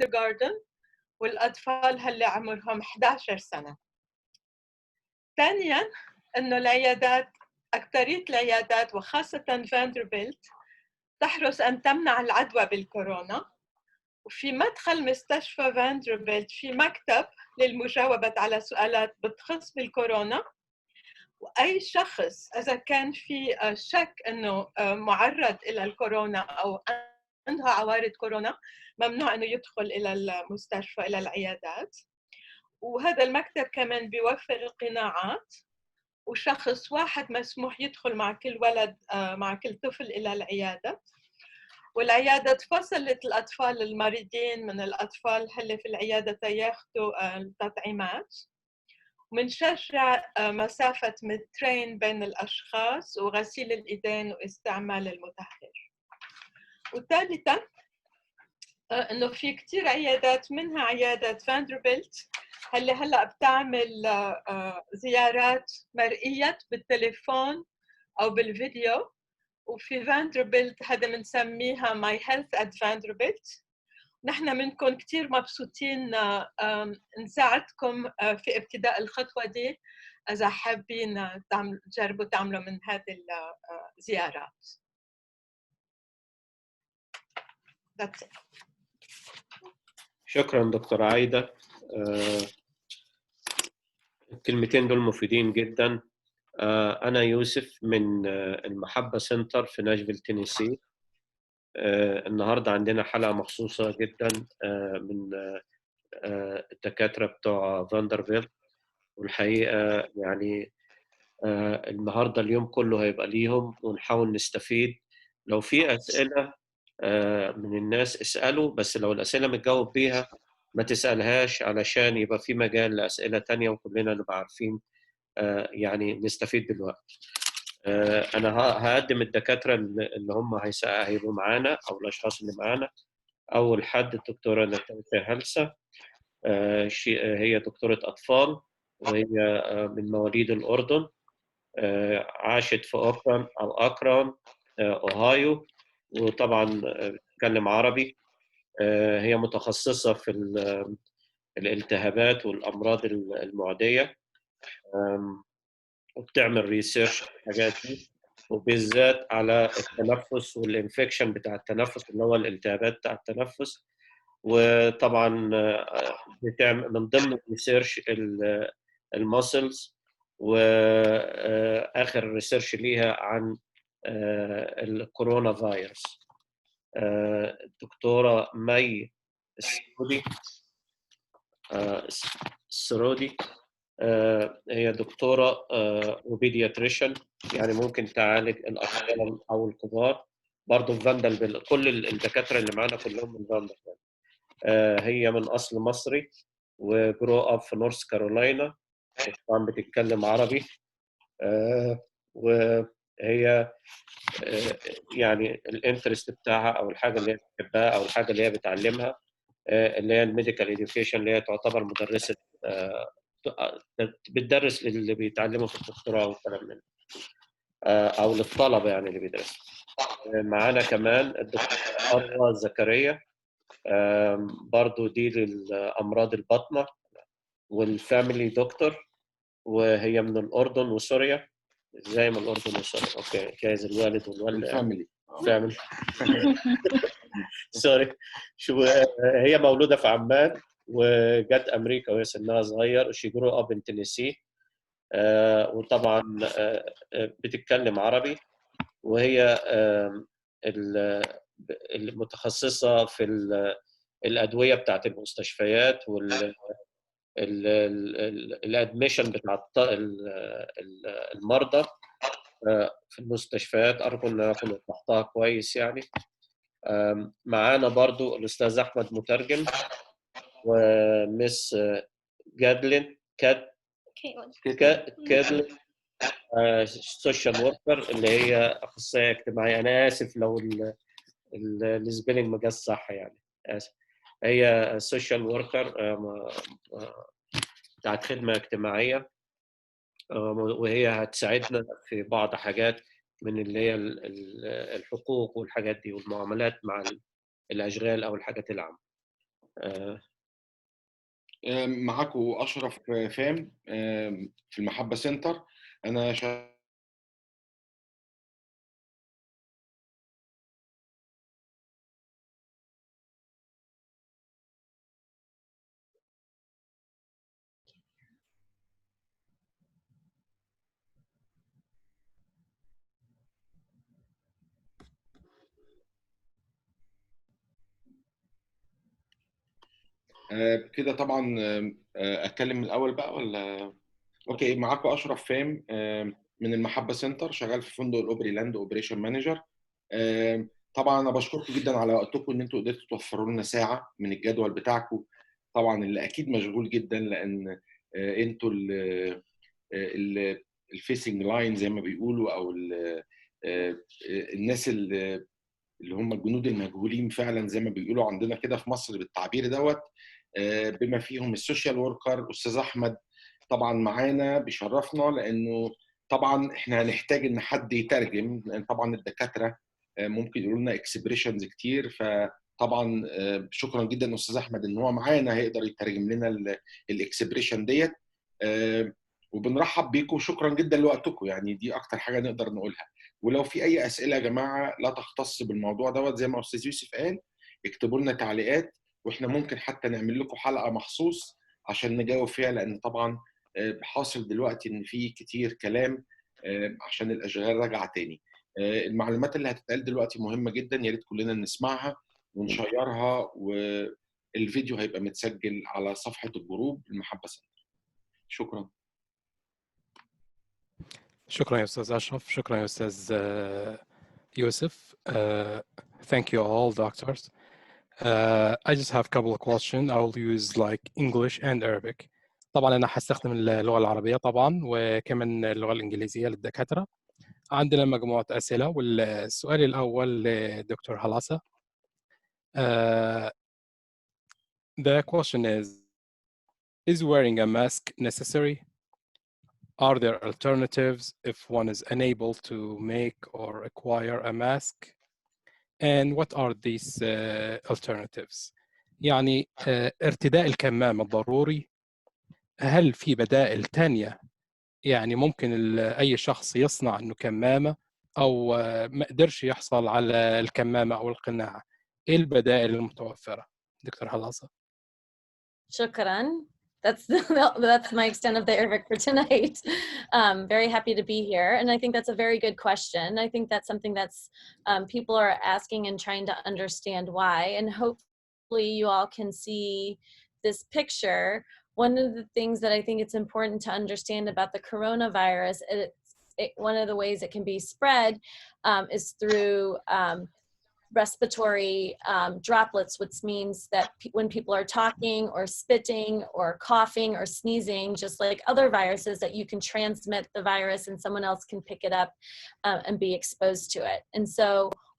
الكيندرغاردن والأطفال هلي عمرهم 11 سنة. ثانياً إنه العيادات أكثرية العيادات وخاصة فاندربيلت تحرص أن تمنع العدوى بالكورونا، وفي مدخل مستشفى فاندربيلت في مكتب للمجاوبة على سؤالات بتخص بالكورونا، وأي شخص إذا كان في شك إنه معرض إلى الكورونا أو عنده عوارض كورونا ممنوع إنه يدخل إلى المستشفى إلى العيادات. وهذا المكتب كمان بيوفر القناعات، وشخص واحد مسموح يدخل مع كل ولد مع كل طفل إلى العيادة. والعيادة تفصلت الأطفال المريضين من الأطفال اللي في العيادة ياخذوا التطعيمات، ومنشجع مسافة مترين بين الأشخاص وغسيل الإيدين واستعمال المطهر. وثالثاً إنه في كتير عيادات منها عيادة فاندربيلت اللي هلأ بتعمل زيارات مرئية بالتليفون أو بالفيديو، وفي فاندربيلت هذا بنسميها My Health at Vanderbilt. نحن بنكون كتير مبسوطين نساعدكم في ابتداء الخطوة دي إذا حابين تجربوا تعملوا من هذه الزيارات. That's it. شكرا دكتورة عايدة. الكلمتين دول مفيدين جدا. أنا يوسف من المحبة سنتر في ناشفيل تينيسي. النهاردة عندنا حلقة مخصوصة جدا من الدكاترة بتوع فاندربيلت، والحقيقة يعني النهاردة اليوم كله هيبقى ليهم، ونحاول نستفيد. لو في أسئلة من الناس اسألوا، بس لو الأسئلة متجاوب بيها ما تسألهاش علشان يبقى في مجال لأسئلة تانية وكلنا نبقى عارفين يعني نستفيد بالوقت. أنا هقدم الدكاترة اللي هم هيبقوا معانا أو الأشخاص اللي معانا. أول حد الدكتورة ناتاشا هلسة، هي دكتورة أطفال، وهي من مواليد الأردن. عاشت في أكران أوهايو، وطبعا بتتكلم عربي. هي متخصصة في الالتهابات والأمراض المعدية، وبتعمل ريسيرش في الحاجات دي، وبالذات على التنفس والإنفكشن بتاع التنفس اللي هو الالتهابات بتاع التنفس. وطبعا بتعمل من ضمن الريسيرش الماسلز، واخر ريسيرش ليها عن الكورونا فيروس. الدكتوره مي السرودي هي دكتوره وبيدياتريشن، يعني ممكن تعالج الاطفال او الكبار. برضه في فاندربيلت، كل الدكاتره اللي معانا كلهم من فاندربيلت. هي من اصل مصري وجرو اب في نورث كارولاينا، وطبعا بتتكلم عربي. وهي يعني الانترست بتاعها او الحاجه اللي هي بتحبها او الحاجه اللي هي بتعلمها اللي هي الميديكال اديوكيشن، اللي هي تعتبر مدرسه بتدرس للي بيتعلموا في الدكتوراه والكلام من او للطلبه يعني اللي بيدرسوا. معانا كمان الدكتور أروى زكريا، برضو دي للأمراض الباطنة والفاميلي دكتور، وهي من الأردن وسوريا. زي ما الأردن وسوريا، أوكي، جايز الوالد والوالدة فاميلي سوري. هي مولودة في عمان وجت أمريكا وهي سنها صغير، وشي جرو أب إن تينيسي. وطبعا بتتكلم عربي، وهي المتخصصة في الأدوية بتاعت المستشفيات والادميشن بتاع المرضى في المستشفيات. أرجو أن أكون وضحتها كويس يعني. معانا برضو الأستاذ أحمد مترجم، ومس جادلين كادلين سوشيال وركر، اللي هي أخصائية اجتماعية. أنا آسف لو السبيلنج ما جاش صح يعني، آسف. هي سوشيال وركر بتاعت خدمة اجتماعية، وهي هتساعدنا في بعض حاجات من اللي هي الحقوق والحاجات دي والمعاملات مع الأشغال أو الحاجات العامة. معاكم أشرف فام في المحبة سنتر. أنا كده طبعا أتكلم من الأول بقى ولا؟ أوكي، معاكم أشرف فام من المحبة سنتر، شغال في فندق الأوبري لاند أوبريشن مانجر. طبعا أنا بشكركم جدا على وقتكم، إن أنتوا قدرتوا توفروا لنا ساعة من الجدول بتاعكم، طبعا اللي أكيد مشغول جدا، لأن أنتوا الفيسنج لاين زي ما بيقولوا، أو الناس اللي هم الجنود المجهولين فعلا زي ما بيقولوا عندنا كده في مصر بالتعبير دوت. بما فيهم السوشيال وركر استاذ احمد، طبعا معانا بيشرفنا، لانه طبعا احنا هنحتاج ان حد يترجم، لان طبعا الدكاتره ممكن يقولوا لنا اكسبريشنز كتير. فطبعا شكرا جدا استاذ احمد ان هو معانا، هيقدر يترجم لنا الاكسبريشن ديت. وبنرحب بيكم، شكرا جدا لوقتكم، يعني دي اكتر حاجه نقدر نقولها. ولو في اي اسئله يا جماعه لا تختص بالموضوع دوت، زي ما استاذ يوسف قال، اكتبوا لنا تعليقات، واحنا ممكن حتى نعمل لكم حلقه مخصوص عشان نجاوب فيها، لان طبعا حاصل دلوقتي ان في كتير كلام عشان الاشغال راجعه تاني. المعلومات اللي هتتقال دلوقتي مهمه جدا، يا ريت كلنا نسمعها ونشيرها، والفيديو هيبقى متسجل على صفحه الجروب المحبه سنتر. شكرا. شكرا يا أستاذ أشرف، شكرا يا أستاذ يوسف. Thank you all doctors. I just have a couple of questions. I will use like English and Arabic. طبعا أنا هستخدم اللغة العربية طبعا، وكمان اللغة الإنجليزية للدكاترة. عندنا مجموعة أسئلة، والسؤال الأول لدكتور هلاسة. The question is wearing a mask necessary? Are there alternatives if one is unable to make or acquire a mask? And what are these alternatives? يعني ارتداء الكمامة ضروري؟ هل في بدائل تانية؟ يعني ممكن أي شخص يصنع إنه كمامة، أو ما قدرش يحصل على الكمامة أو القناع. إيه البدائل المتوفرة؟ دكتور هلاسة. Shukran. That's my extent of the Arabic for tonight. Very happy to be here, and I think that's a very good question. I think that's something that's people are asking and trying to understand why, and hopefully you all can see this picture. One of the things that I think it's important to understand about the coronavirus, one of the ways it can be spread is through respiratory droplets, which means that when people are talking or spitting or coughing or sneezing, just like other viruses, that you can transmit the virus and someone else can pick it up and be exposed to it. And so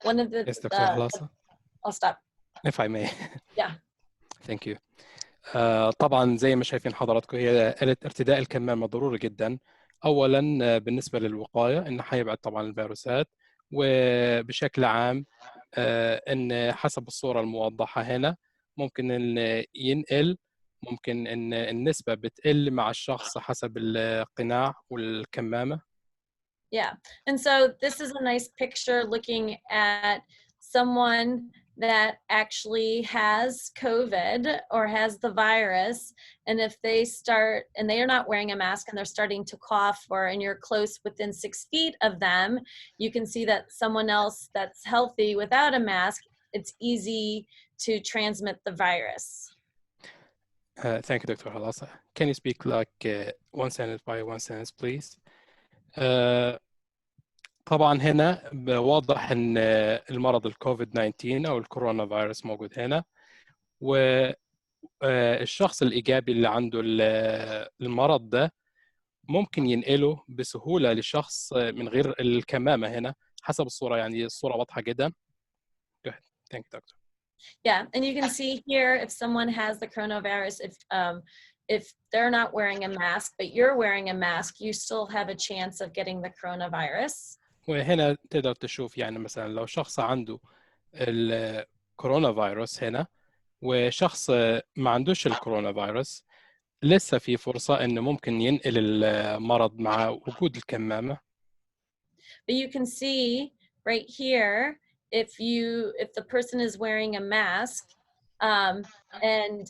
one of the... Yes, Dr. Halasa. I'll stop. If I may. Yeah. Thank you. طبعا زي ما شايفين حضراتكم، هي قالت ارتداء الكمامة ضروري جدا. أولا بالنسبة للوقاية، إنه هيبعد طبعا الفيروسات، وبشكل عام ان حسب الصوره الموضحه هنا ممكن ان ينقل، ممكن ان النسبه بتقل مع الشخص حسب القناع والكمامه. Yeah, and so this is a nice picture looking at someone that actually has COVID or has the virus, and if they start and they are not wearing a mask and they're starting to cough, or and you're close within 6 feet of them, you can see that someone else that's healthy without a mask, it's easy to transmit the virus. Thank you, Dr. Halasa. Can you speak like one sentence by one sentence, please? طبعا هنا واضح ان المرض الكوفيد 19 او الكورونا فيروس موجود هنا، والشخص الايجابي اللي عنده المرض ده ممكن ينقله بسهوله لشخص من غير الكمامه هنا حسب الصوره. يعني الصوره واضحه جدا. Thank you, doctor. Yeah, and you can see here if someone has the coronavirus, if they're not wearing a mask, but you're wearing a mask, you still have a chance of getting the coronavirus. وهنا تقدر تشوف يعني مثلا لو شخص عنده الكورونا فيروس هنا وشخص ما عندوش الكورونا فيروس لسه في فرصة إنه ممكن ينقل المرض مع وجود الكمامة. But you can see right here, if the person is wearing a mask, and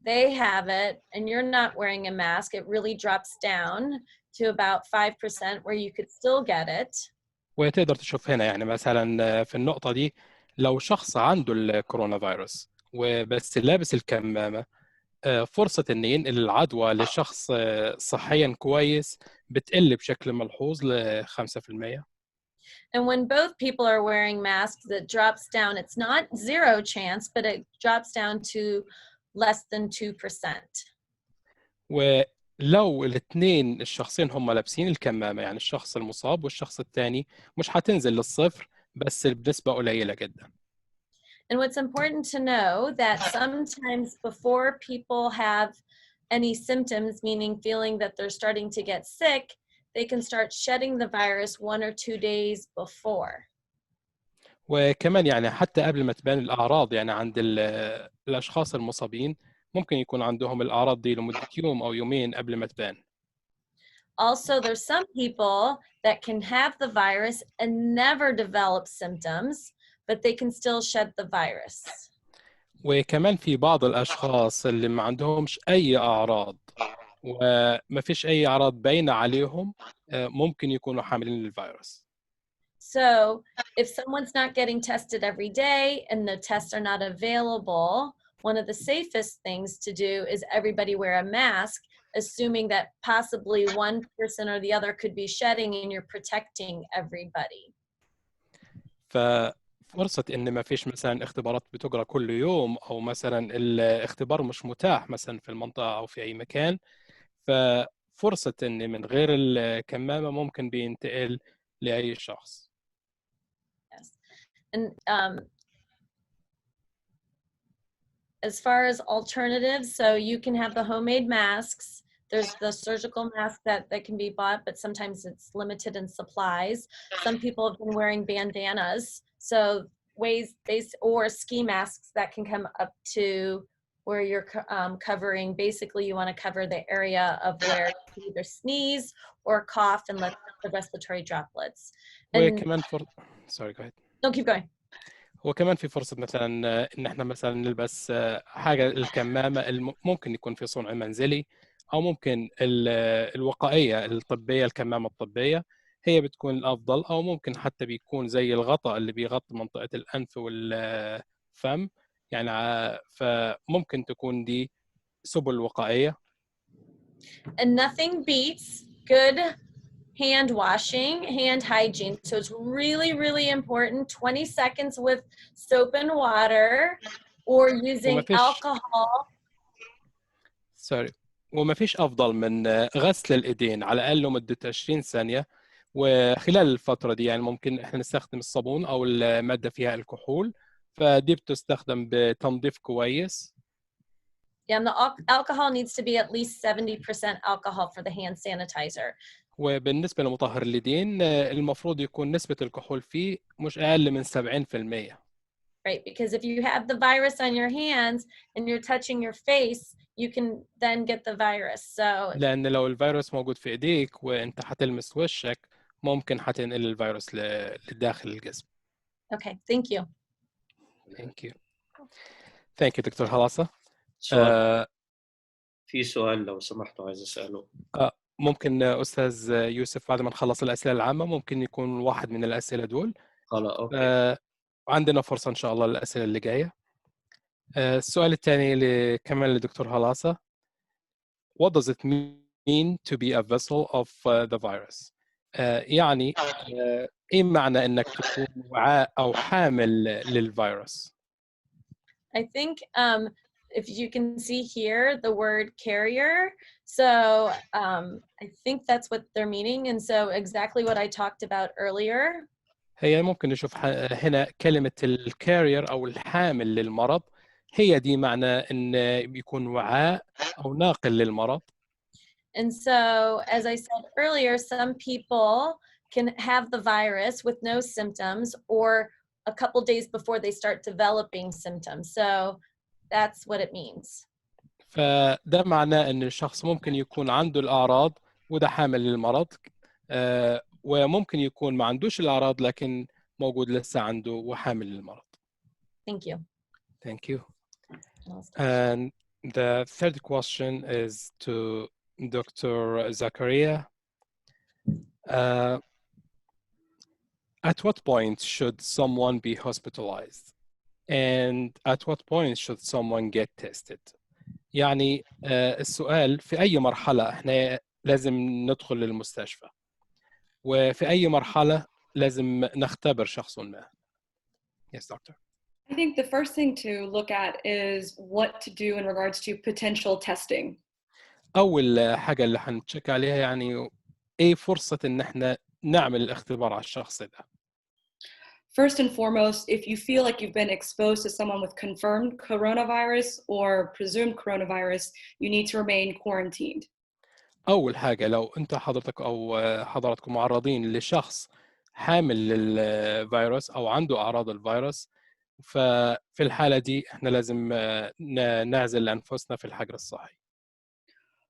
they have it and you're not wearing a mask, it really drops down to about 5% where you could still get it. وتقدر تشوف هنا يعني مثلا في النقطة دي لو شخص عنده الكورونا فيروس وبس لابس الكمامة فرصة إن ينقل العدوى لشخص صحيا كويس بتقل بشكل ملحوظ ل 5%. And when both people are wearing masks, it drops down. It's not 0 chance, but it drops down to less than 2%. ولو الاثنين الشخصين هم لابسين الكمامة يعني الشخص المصاب والشخص الثاني مش هتنزل للصفر بس بنسبة قليلة جدا. And what's important to know that sometimes before people have any symptoms, meaning feeling that they're starting to get sick, they can start shedding the virus 1 or 2 days before. وكمان يعني حتى قبل ما تبان الأعراض يعني عند الأشخاص المصابين ممكن يكون عندهم الأعراض دي لمدة يوم أو يومين قبل ما تبان. Also, there's some people that can have the virus and never develop symptoms, but they can still shed the virus. وكمان في بعض الأشخاص اللي ما عندهمش أي أعراض وما فيش أي أعراض باينة عليهم ممكن يكونوا حاملين الفيروس. So if someone's not getting tested every day and the tests are not available, one of the safest things to do is everybody wear a mask, assuming that possibly one person or the other could be shedding and you're protecting everybody. ففرصة إن ما فيش مثلا اختبارات بتجرى كل يوم أو مثلا الاختبار مش متاح مثلا في المنطقة أو في أي مكان ففرصة إن من غير الكمامة ممكن بينتقل لأي شخص. Yes. And as far as alternatives, so you can have the homemade masks. There's the surgical mask that can be bought, but sometimes it's limited in supplies. Some people have been wearing bandanas, so or ski masks that can come up to where you're covering. Basically, you want to cover the area of where you either sneeze or cough and let the respiratory droplets. And وكمان sorry, go ahead. don't keep going. وكمان في فرصة مثلا إن إحنا مثلا نلبس حاجة الكمامة ممكن يكون في صنع منزلي أو ممكن الوقائية الطبية الكمامة الطبية هي بتكون الأفضل أو ممكن حتى بيكون زي الغطاء اللي بيغطي منطقة الأنف والفم يعني فممكن تكون دي سبل وقائية. And nothing beats good hand washing, hand hygiene. So it's really, really important. 20 seconds with soap and water or using alcohol. Sorry. وما فيش أفضل من غسل الإيدين على الأقل لمدة 20 ثانية وخلال الفترة دي يعني ممكن إحنا نستخدم الصابون أو المادة فيها الكحول فدي بتستخدم بتنظيف كويس. Yeah, and the alcohol needs to be at least 70% alcohol for the hand sanitizer. وبالنسبة لمطهر اليدين المفروض يكون نسبة الكحول فيه مش أقل من 70%. Right, because if you have the virus on your hands and you're touching your face, you can then get the virus. So لأن لو الفيروس موجود في إيديك وأنت هتلمس وشك ممكن هتنقل الفيروس لداخل الجسم. Okay, thank you. Thank you. Thank you, دكتور هلاسة. في سؤال لو سمحتوا عايز أسأله. ممكن أستاذ يوسف بعد ما نخلص الأسئلة العامة ممكن يكون واحد من الأسئلة دول. خلاص أوكي. عندنا فرصة إن شاء الله للأسئلة اللي جاية. السؤال الثاني كمان لدكتور هلاسة. What does it mean to be a vessel of the virus? يعني إيه معنى إنك تكون وعاء أو حامل للفيروس؟ I think if you can see here the word carrier, so I think that's what they're meaning, and so exactly what I talked about earlier. هي ممكن نشوف هنا كلمة الكارير أو الحامل للمرض هي دي معنى إن بيكون وعاء أو ناقل للمرض. And so, as I said earlier, some people can have the virus with no symptoms or a couple days before they start developing symptoms. So That's what it means. فده معناه ان الشخص ممكن يكون عنده الاعراض وده حامل للمرض وممكن يكون ما عندوش الاعراض لكن موجود لسه عنده وحامل للمرض. Thank you. Thank you. And the third question is to Dr. Zakaria. At what point should someone be hospitalized? And at what point should someone get tested? يعني السؤال في أي مرحلة إحنا لازم ندخل للمستشفى وفي أي مرحلة لازم نختبر شخص ما. Yes, doctor. I think the first thing to look at is what to do in regards to potential testing. أول حاجة اللي هنتشيك عليها يعني إيه فرصة إن إحنا نعمل الاختبار على الشخص ده. First and foremost, if you feel like you've been exposed to someone with confirmed coronavirus or presumed coronavirus, you need to remain quarantined. أول حاجة لو أنت حضرتك أو حضراتكم معرضين لشخص حامل للفيروس أو عنده أعراض الفيروس ففي الحالة دي إحنا لازم نعزل أنفسنا في الحجر الصحي.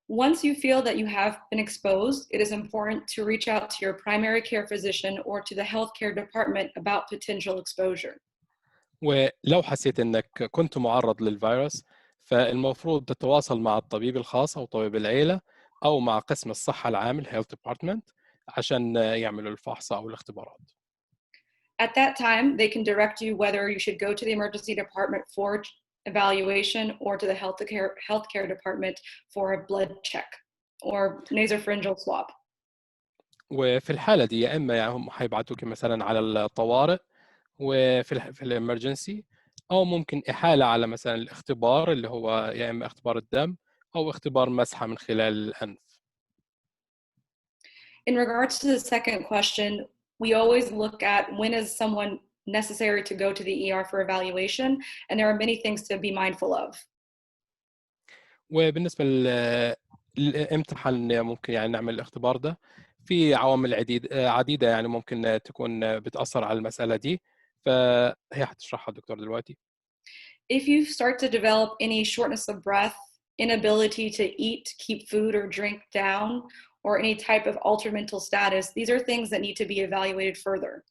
Once you feel that you have been exposed, it is important to reach out to your primary care physician or to the healthcare department about potential exposure. ولو حسيت إنك كنت معرض للفيروس فالمفروض تتواصل مع الطبيب الخاص أو طبيب العيلة أو مع قسم الصحة العام Health Department عشان يعملوا الفحص أو الاختبارات. At that time, they can direct you whether you should go to the emergency department for evaluation or to the healthcare department for a blood check or nasopharyngeal swab. وفي الحالة دي يا إما هم هيبعتوك مثلا على الطوارئ وفي الإمرجنسي أو ممكن إحالة على مثلا الاختبار اللي هو يا إما اختبار الدم أو اختبار مسحة من خلال الأنف. In regards to the second question, we always look at when is someone necessary to go to the ER for evaluation, and there are many things to be mindful of. وبالنسبة للامتحان ممكن يعني نعمل الاختبار ده في عوامل عديدة يعني ممكن تكون بتأثر على المسألة دي فهي هتشرحها الدكتور دلوقتي. If you start to develop any shortness of breath, inability to eat, keep food or drink down, or any type of altered mental status, these are things that need to be evaluated further.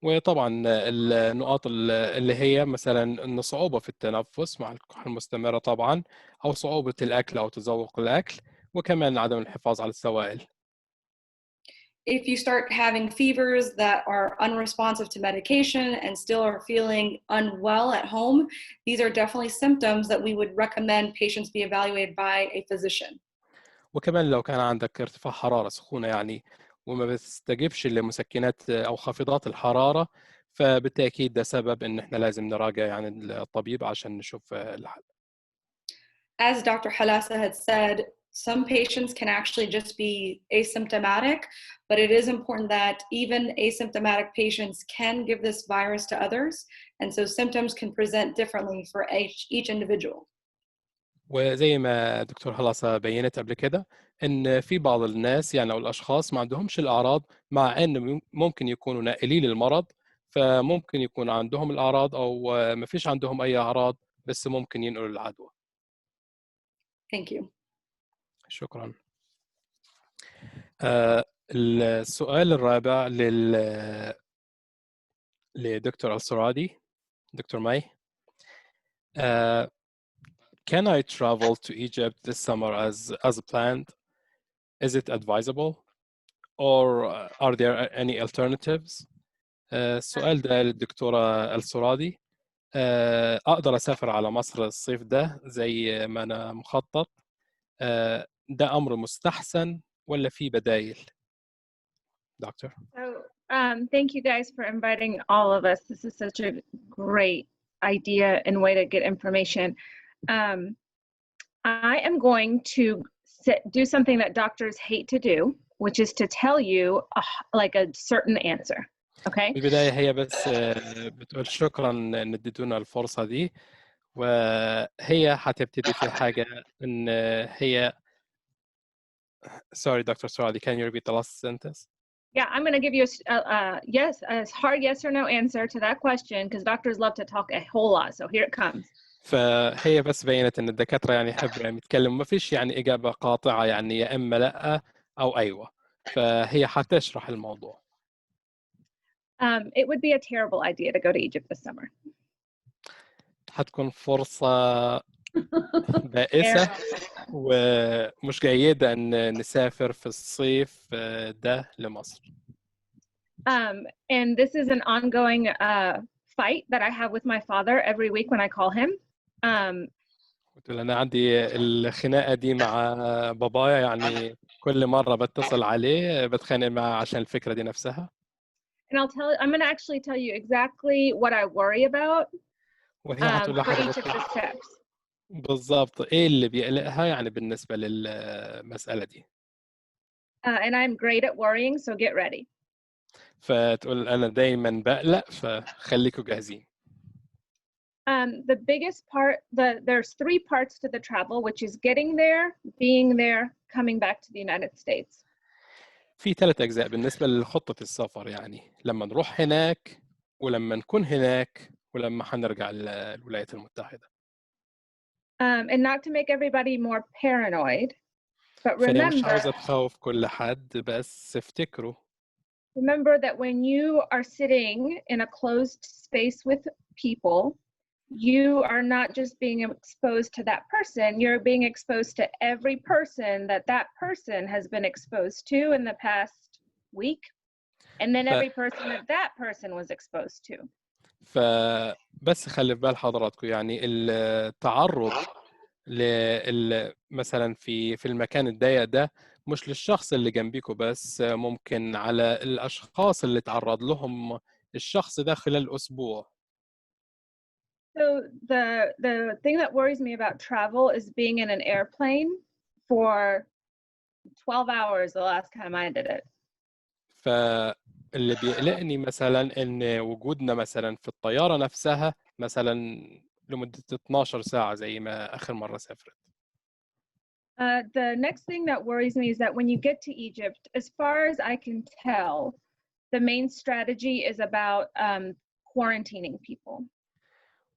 وطبعا النقاط اللي هي مثلا ان صعوبة في التنفس مع الكحة المستمرة طبعا او صعوبة الاكل او تذوق الاكل وكمان عدم الحفاظ على السوائل. If you start having fevers that are unresponsive to medication and still are feeling unwell at home, these are definitely symptoms that we would recommend patients be evaluated by a physician. وكمان لو كان عندك ارتفاع حرارة سخونة يعني وما بتستجيبش لمسكنات او خافضات الحرارة فبالتأكيد ده سبب ان احنا لازم نراجع يعني الطبيب عشان نشوف الحل. As Dr. Halasa had said, some patients can actually just be asymptomatic, but it is important that even asymptomatic patients can give this virus to others, and so symptoms can present differently for each individual. وزي ما دكتور هلاسة بينت قبل كده ان في بعض الناس يعني او الاشخاص ما عندهمش الاعراض مع ان ممكن يكونوا ناقلين للمرض فممكن يكون عندهم الاعراض او ما فيش عندهم اي اعراض بس ممكن ينقلوا العدوى. Thank you. شكرا. السؤال الرابع لدكتور السرادي دكتور ماي. Can I travel to Egypt this summer as planned? Is it advisable? Or are there any alternatives? السؤال ده للدكتورة السرادي. أقدر أسافر على مصر الصيف ده زي ما أنا مخطط. ده أمر مستحسن ولا في بدايل؟ Doctor. So thank you guys for inviting all of us. This is such a great idea and way to get information. I am going to do something that doctors hate to do, which is to tell you like a certain answer. Okay. البداية هي بس بتقول شكرا إن اديتونا الفرصة دي وهي هتبتدي في حاجة إن هي. Sorry, Dr. Suradi, can you repeat the last sentence? Yeah, I'm going to give you a hard yes or no answer to that question because doctors love to talk a whole lot. So here it comes. فهي بس بينت ان الدكاتره يعني يحبوا يعني يتكلموا، ما فيش يعني اجابه قاطعه يعني يا اما لا او ايوه، فهي حتشرح الموضوع. It would be a terrible idea to go to Egypt this summer. حتكون فرصه بائسه ومش جيده ان نسافر في الصيف ده لمصر. And this is an ongoing fight that I have with my father every week when I call him. قلت له انا عندي الخناقه دي مع بابايا، يعني كل مره بتصل عليه بتخانق معاه عشان الفكره دي نفسها. And I'm going to actually tell you exactly what I worry about وهي هتقول for each of لحضرتك the steps. بالظبط ايه اللي بيقلقها يعني بالنسبه للمساله دي. And I'm great at worrying, so get ready. فتقول انا دايما بقلق فخليكوا جاهزين. The biggest part, there's 3 parts to the travel, which is getting there, being there, coming back to the United States. في 3 اجزاء بالنسبه لخطه السفر، يعني لما نروح هناك ولما نكون هناك ولما هنرجع للولايات المتحده. And not to make everybody more paranoid, but فهي مش remember عاوزه تخوف كل حد، بس افتكروا that when you are sitting in a closed space with people, you are not just being exposed to that person, you're being exposed to every person that person has been exposed to in the past week, and then every person that person was exposed to. فبس خلي في بال حضراتكم يعني التعرض مثلا في المكان الضيق ده مش للشخص اللي جنبيكوا بس، ممكن على الأشخاص اللي تعرض لهم الشخص ده خلال أسبوع. So the thing that worries me about travel is being in an airplane for 12 hours the last time I did it. فاللي بيقلقني مثلا إن وجودنا مثلا في الطيارة نفسها مثلا لمدة 12 ساعة زي ما آخر مرة سافرت. The next thing that worries me is that when you get to Egypt, as far as I can tell, the main strategy is about quarantining people.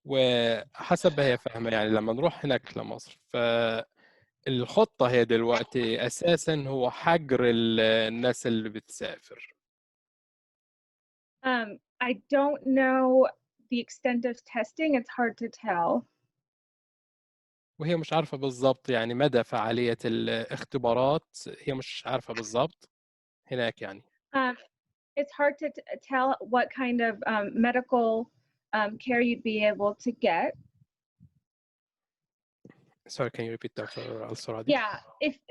وحسب هي فاهمة يعني لما نروح هناك لمصر فالخطة هي دلوقتي أساسا هو حجر الناس اللي بتسافر. I don't know the extent of testing, it's hard to tell. وهي مش عارفة بالظبط يعني مدى فعالية الاختبارات، هي مش عارفة بالظبط هناك يعني. It's hard to tell what kind of medical care you'd be able to get. Sorry, can you repeat Dr. Al-Suradi? Yeah,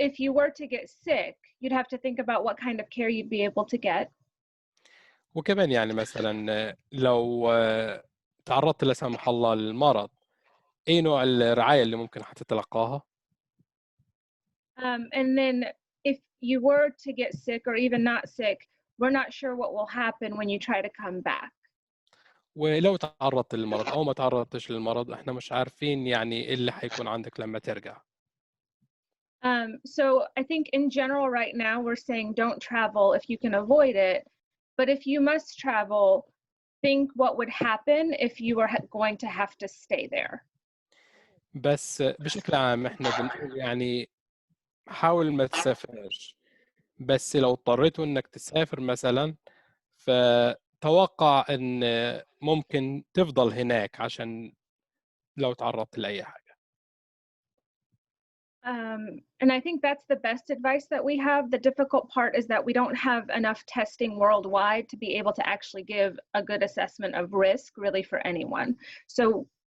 if you were to get sick, you'd have to think about what kind of care you'd be able to get. وكمان يعني مثلا لو تعرضت لا سمح الله للمرض، ايه نوع الرعاية اللي ممكن هتتلقاها؟ And then if you were to get sick or even not sick, we're not sure what will happen when you try to come back. ولو تعرضت للمرض او ما تعرضتش للمرض احنا مش عارفين يعني ايه اللي هيكون عندك لما ترجع. So I think in general right now we're saying don't travel if you can avoid it, but if you must travel, think what would happen if you were going to have to stay there. بس بشكل عام احنا بنقول يعني حاول ما تسافرش، بس لو اضطريتوا انك تسافر مثلا فتوقع ان ممكن تفضل هناك عشان لو تعرضت لأي حاجة. And I think that's the best advice that we have. The difficult part is that we don't have enough testing worldwide to be able to actually give a good assessment of risk really for anyone. So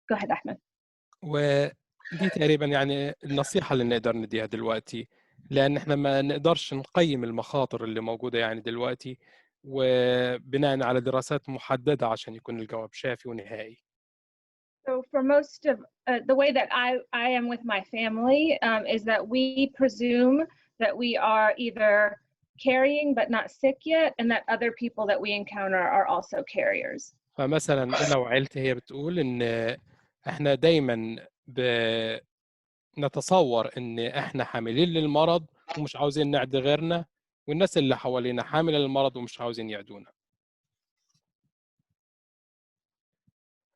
go ahead, Ahmed. ودي تقريبا يعني النصيحة اللي نقدر نديها دلوقتي، لأن احنا ما نقدرش نقيم المخاطر اللي موجودة يعني دلوقتي وبناء على دراسات محددة عشان يكون الجواب شافي ونهائي. So for most of the way that I am with my family is that we presume that we are either carrying but not sick yet, and that other people that we encounter are also carriers. فمثلا أنا وعيلتي هي بتقول إن احنا دايما نتصور إن احنا حاملين للمرض ومش عاوزين نعدي غيرنا، والناس اللي حوالينا حاملة للمرض ومش عاوزين يعدونا.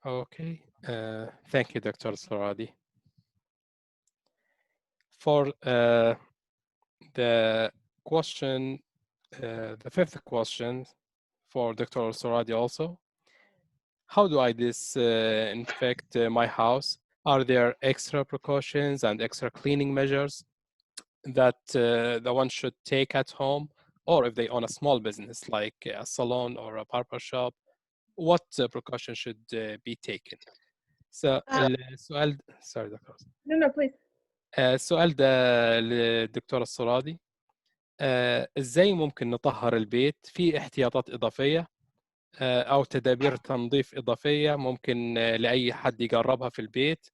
Okay. Thank you, Dr. Soradi. For the question, the fifth question for Dr. Soradi also, how do I disinfect my house? Are there extra precautions and extra cleaning measures that the one should take at home? Or if they own a small business like a salon or a barber shop, what precautions should be taken? So السؤال sorry دكتور No, please. السؤال ده للدكتور الصرادي ازاي ممكن نطهر البيت في احتياطات اضافيه او تدابير تنظيف اضافيه ممكن لاي حد يجربها في البيت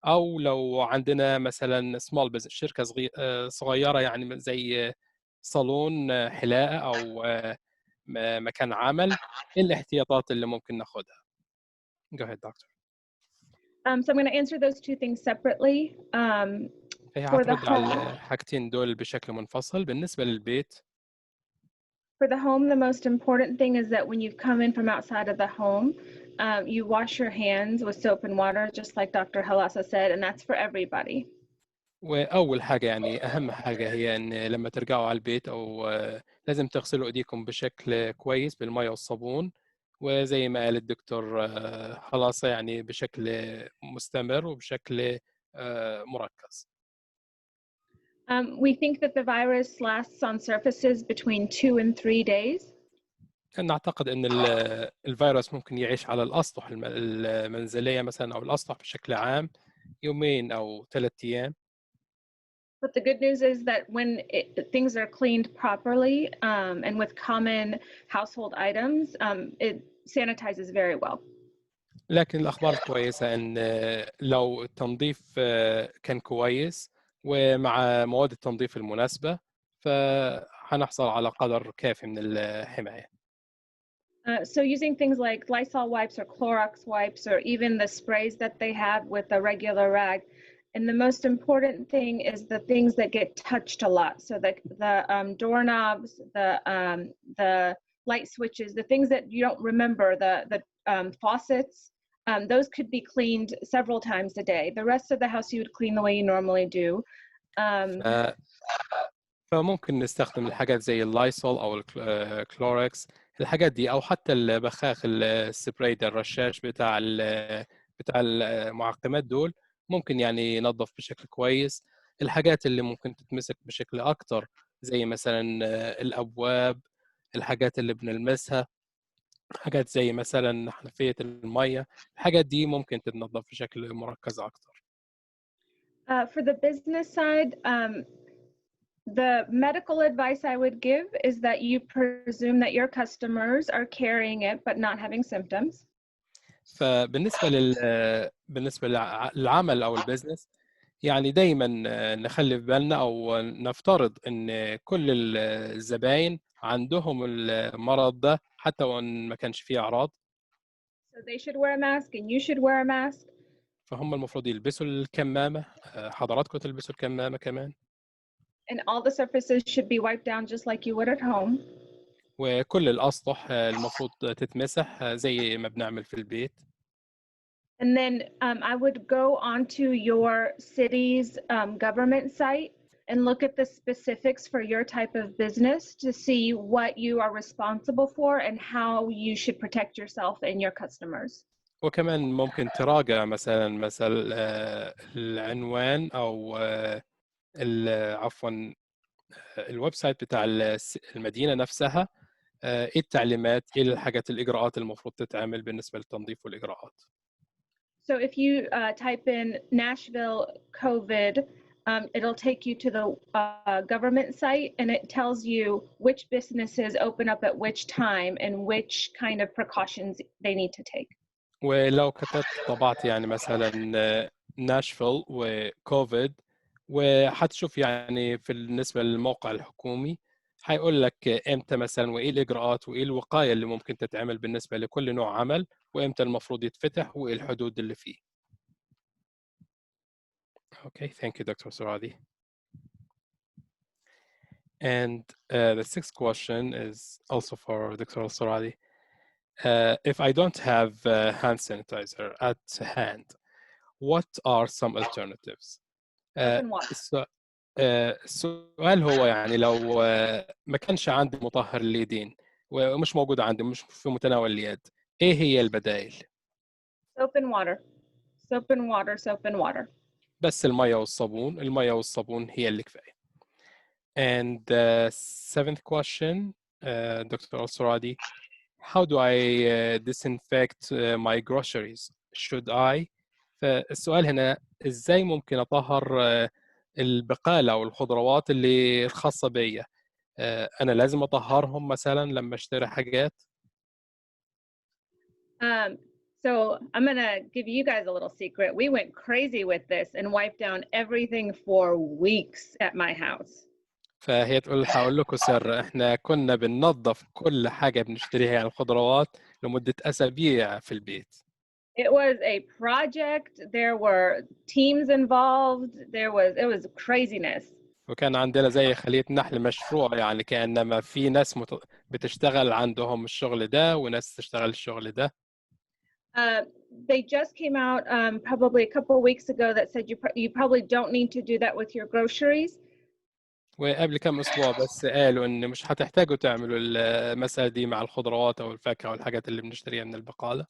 او لو عندنا مثلا سمول بزنس شركه صغيره يعني زي صالون حلاقه او مكان عمل ايه الاحتياطات اللي ممكن ناخدها؟ Go ahead, doctor. So I'm going to answer those two things separately. هي For the هترد على home, الحاجتين دول بشكل منفصل. بالنسبه للبيت for the home, the most important thing is that when you've come in from outside of the home, you wash your hands with soap and water, just like Dr. Halasa said, and that's for everybody. واول حاجه يعني اهم حاجه هي ان لما ترجعوا على البيت او لازم تغسلوا ايديكم بشكل كويس بالميه والصابون وزي ما قال الدكتور خلاصه يعني بشكل مستمر وبشكل مركز. We think that the virus lasts on surfaces between 2 and 3 days. نعتقد ان الفيروس ممكن يعيش على الاسطح المنزليه مثلا او الاسطح بشكل عام يومين او 3 ايام. But the good news is that when things are cleaned properly and with common household items, it sanitizes very well. لكن الأخبار الكويسة إن لو التنظيف كان كويس ومع مواد التنظيف المناسبة فهنحصل على قدر كافي من الحماية. So using things like Lysol wipes or Clorox wipes or even the sprays that they have with a regular rag. And the most important thing is the things that get touched a lot. So the doorknobs, the light switches, the things that you don't remember, the faucets, those could be cleaned several times a day. The rest of the house you would clean the way you normally do. فممكن نستخدم الحاجات زي اللايسول أو الكلوركس الحاجات دي أو حتى البخاخ السبراي ده الرشاش بتاع المعقمات دول ممكن يعني ينظف بشكل كويس. الحاجات اللي ممكن تتمسك بشكل أكتر زي مثلا الأبواب الحاجات اللي بنلمسها حاجات زي مثلا حنفية المية الحاجات دي ممكن تتنظف بشكل مركز أكتر. For the business side, the medical advice I would give is that you presume that your customers are carrying it but not having symptoms. فبالنسبة بالنسبة للعمل أو البزنس يعني دايما نخلي في بالنا أو نفترض إن كل الزباين عندهم المرض ده حتى وإن ما كانش فيه أعراض. So they should wear a mask and you should wear a mask. فهم المفروض يلبسوا الكمامة حضراتكم تلبسوا الكمامة كمان. And all the surfaces should be wiped down just like you would at home. وكل الأسطح المفروض تتمسح زي ما بنعمل في البيت. And then I would go onto your city's government site and look at the specifics for your type of business to see what you are responsible for and how you should protect yourself and your customers. وكمان ممكن تراجع مثلا العنوان أو عفوا الويب سايت بتاع المدينة نفسها ايه التعليمات ايه الحاجات الاجراءات المفروض تتعمل بالنسبة للتنظيف والاجراءات. So if you type in Nashville COVID, it'll take you to the government site and it tells you which businesses open up at which time and which kind of precautions they need to take. ولو كتبت طبعت يعني مثلا ناشفيل وكوفيد وحتشوف يعني بالنسبة للموقع الحكومي هيقول لك امتى مثلا وايه الاجراءات وايه الوقاية اللي ممكن تتعمل بالنسبة لكل نوع عمل وامتى المفروض يتفتح وايه الحدود اللي فيه. Okay, thank you, Dr. Soradi. And the sixth question is also for Dr. Soradi. If I don't have hand sanitizer at hand, what are some alternatives? Soap and water. السؤال هو يعني لو ما كانش عندي مطهر اليدين ومش موجود عندي، مش في متناول اليد، ايه هي البدائل؟ Soap and water. Soap and water. Soap and water. بس المية والصابون، المية والصابون هي اللي كفاية. And the seventh question, Dr. Al-Suradi, how do I disinfect my groceries? Should I? فالسؤال هنا ازاي ممكن اطهر البقالة او الخضروات اللي الخاصة بي؟ انا لازم اطهرهم مثلا لما اشتري حاجات؟ So I'm gonna give you guys a little secret. We went crazy with this and wiped down everything for weeks at my house. فهي تقول هقول لكم سر، احنا كنا بننظف كل حاجة بنشتريها يعني الخضروات لمدة اسابيع في البيت. It was a project. There were teams involved. It was craziness. وكان عندنا زي خلية نحل مشروع، يعني كأنما في ناس بتشتغل عندهم الشغل ده وناس تشتغل الشغل ده. They just came out probably a couple of weeks ago that said you probably don't need to do that with your groceries. وقبل كم أسبوع بس قالوا إن مش هتحتاجوا تعملوا المسألة دي مع الخضروات أو الفاكهة والحاجات اللي بنشتريها من البقالة.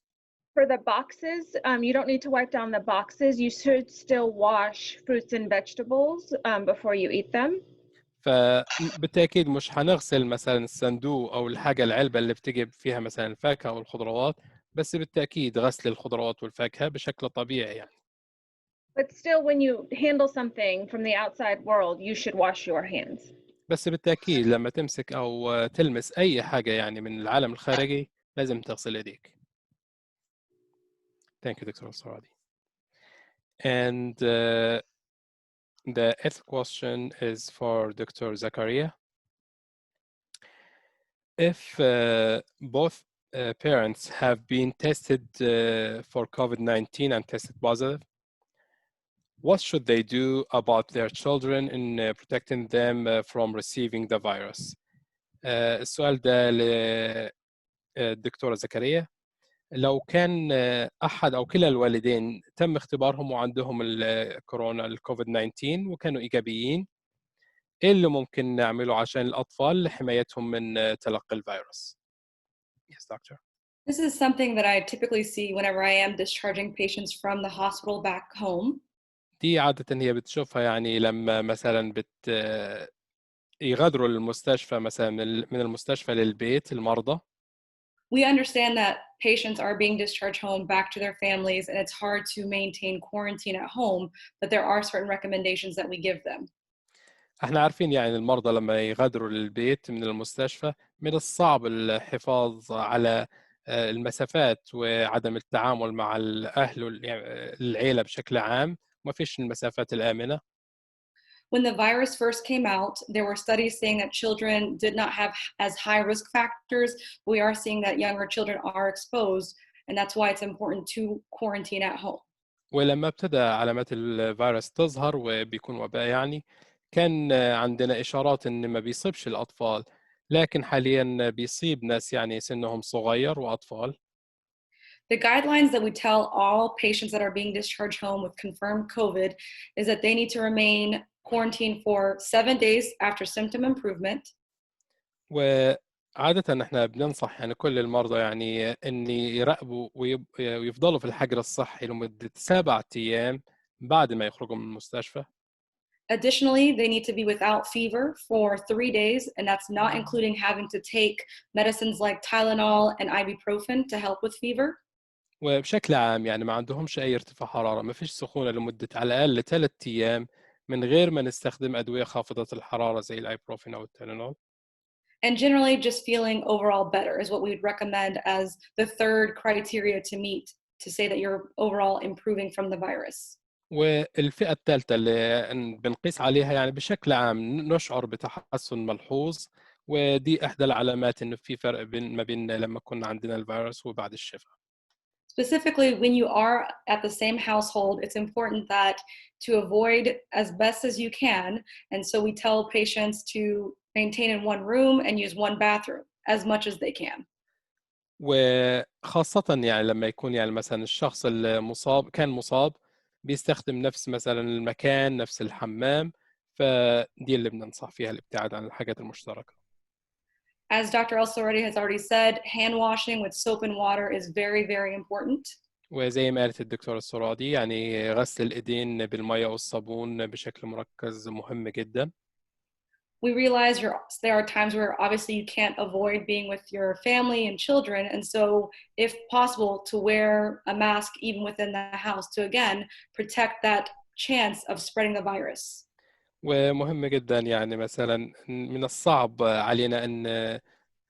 For the boxes, you don't need to wipe down the boxes. You should still wash fruits and vegetables before you eat them. فبالتأكيد مش هنغسل مثلا الصندوق أو الحاجة العلبة اللي بتجي فيها مثلا الفاكهة والخضروات، بس بالتأكيد غسل الخضروات والفاكهة بشكل طبيعي يعني. But still, when you handle something from the outside world, you should wash your hands. بس بالتأكيد لما تمسك أو تلمس أي حاجة يعني من العالم الخارجي لازم تغسل يديك. Thank you, Dr. Saradi. And the eighth question is for Dr. Zakaria. If both parents have been tested for COVID-19 and tested positive, what should they do about their children in protecting them from receiving the virus? السؤال ده للدكتورة زكريا. لو كان أحد أو كلا الوالدين تم اختبارهم وعندهم الكورونا الكوفيد 19 وكانوا إيجابيين، إيه اللي ممكن نعمله عشان الأطفال لحمايتهم من تلقي الفيروس؟ Yes, doctor. This is something that I typically see whenever I am discharging patients from the hospital back home. دي عادة هي بتشوفها يعني لما مثلا يغادروا المستشفى مثلا من المستشفى للبيت المرضى. We understand that patients are being discharged home back to their families, and it's hard to maintain quarantine at home, but there are certain recommendations that we give them. احنا عارفين يعني المرضى لما يغادروا للبيت من المستشفى من الصعب الحفاظ على المسافات وعدم التعامل مع الأهل والعيلة بشكل عام، وما فيش المسافات الآمنة. When the virus first came out, there were studies saying that children did not have as high risk factors. We are seeing that younger children are exposed, and that's why it's important to quarantine at home. ولما ابتدى علامات الفيروس تظهر وبيكون وباء يعني، كان عندنا إشارات إن ما بيصيبش الأطفال، لكن حاليا بيصيب ناس يعني سنهم صغير وأطفال. The guidelines that we tell all patients that are being discharged home with confirmed COVID is that they need to remain quarantined for 7 days after symptom improvement. وعادة احنا بننصح يعني كل المرضى يعني ان يراقبوا ويفضلوا في الحجر الصحي لمدة 7 أيام بعد ما يخرجوا من المستشفى. Additionally, they need to be without fever for 3 days, and that's not including having to take medicines like Tylenol and ibuprofen to help with fever. وبشكل عام يعني ما عندهمش أي ارتفاع حرارة، ما فيش سخونة لمدة على الأقل 3 أيام من غير ما نستخدم أدوية خافضة الحرارة زي الأيبروفين أو التيلينول. And generally just feeling overall better is what we would recommend as the third criteria to meet to say that you're overall improving from the virus. والفئة الثالثة اللي بنقيس عليها يعني بشكل عام نشعر بتحسن ملحوظ، ودي إحدى العلامات إنه في فرق ما بين لما كنا عندنا الفيروس وبعد الشفاء. Specifically, when you are at the same household, it's important that to avoid as best as you can. And so we tell patients to maintain in one room and use one bathroom as much as they can. وخاصة يعني لما يكون يعني مثلا الشخص المصاب كان مصاب بيستخدم نفس مثلا المكان نفس الحمام، فدي اللي بننصح فيها الابتعاد عن الحاجات المشتركة. As Dr. El-Soradi has already said, hand washing with soap and water is very, very important. وزي ما قالت الدكتورة السرادي يعني غسل الإيدين بالمية والصابون بشكل مركز مهم جدا. We realize there are times where obviously you can't avoid being with your family and children, and so if possible to wear a mask even within the house to again protect that chance of spreading the virus. ومهم جدا يعني مثلا من الصعب علينا أن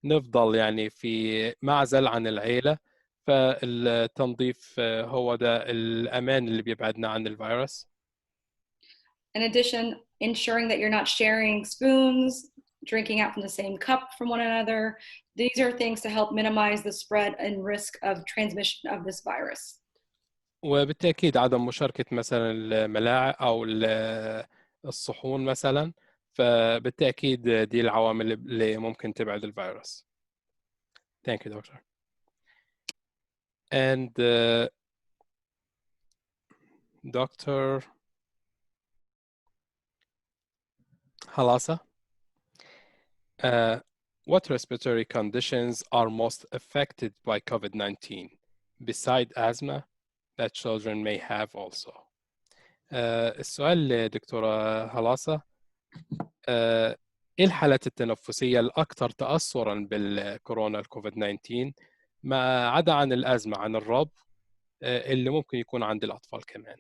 نفضل يعني في معزل عن العيلة، فالتنظيف هو ده الأمان اللي بيبعدنا عن الفيروس. In addition, ensuring that you're not sharing spoons, drinking out from the same cup from one another. These are things to help minimize the spread and risk of transmission of this virus. وبالتأكيد عدم مشاركة مثلا الملاعق أو الصحون مثلا، فبالتأكيد دي العوامل اللي ممكن تبعد الفيروس. Thank you, doctor. And Dr. Halasa, what respiratory conditions are most affected by COVID-19 beside asthma that children may have also? السؤال دكتورة هلاسة، ايه الحالات التنفسية الأكثر تأثرا بالكورونا الكوفيد 19 ما عدا عن الأزمة عن الرب اللي ممكن يكون عند الأطفال كمان؟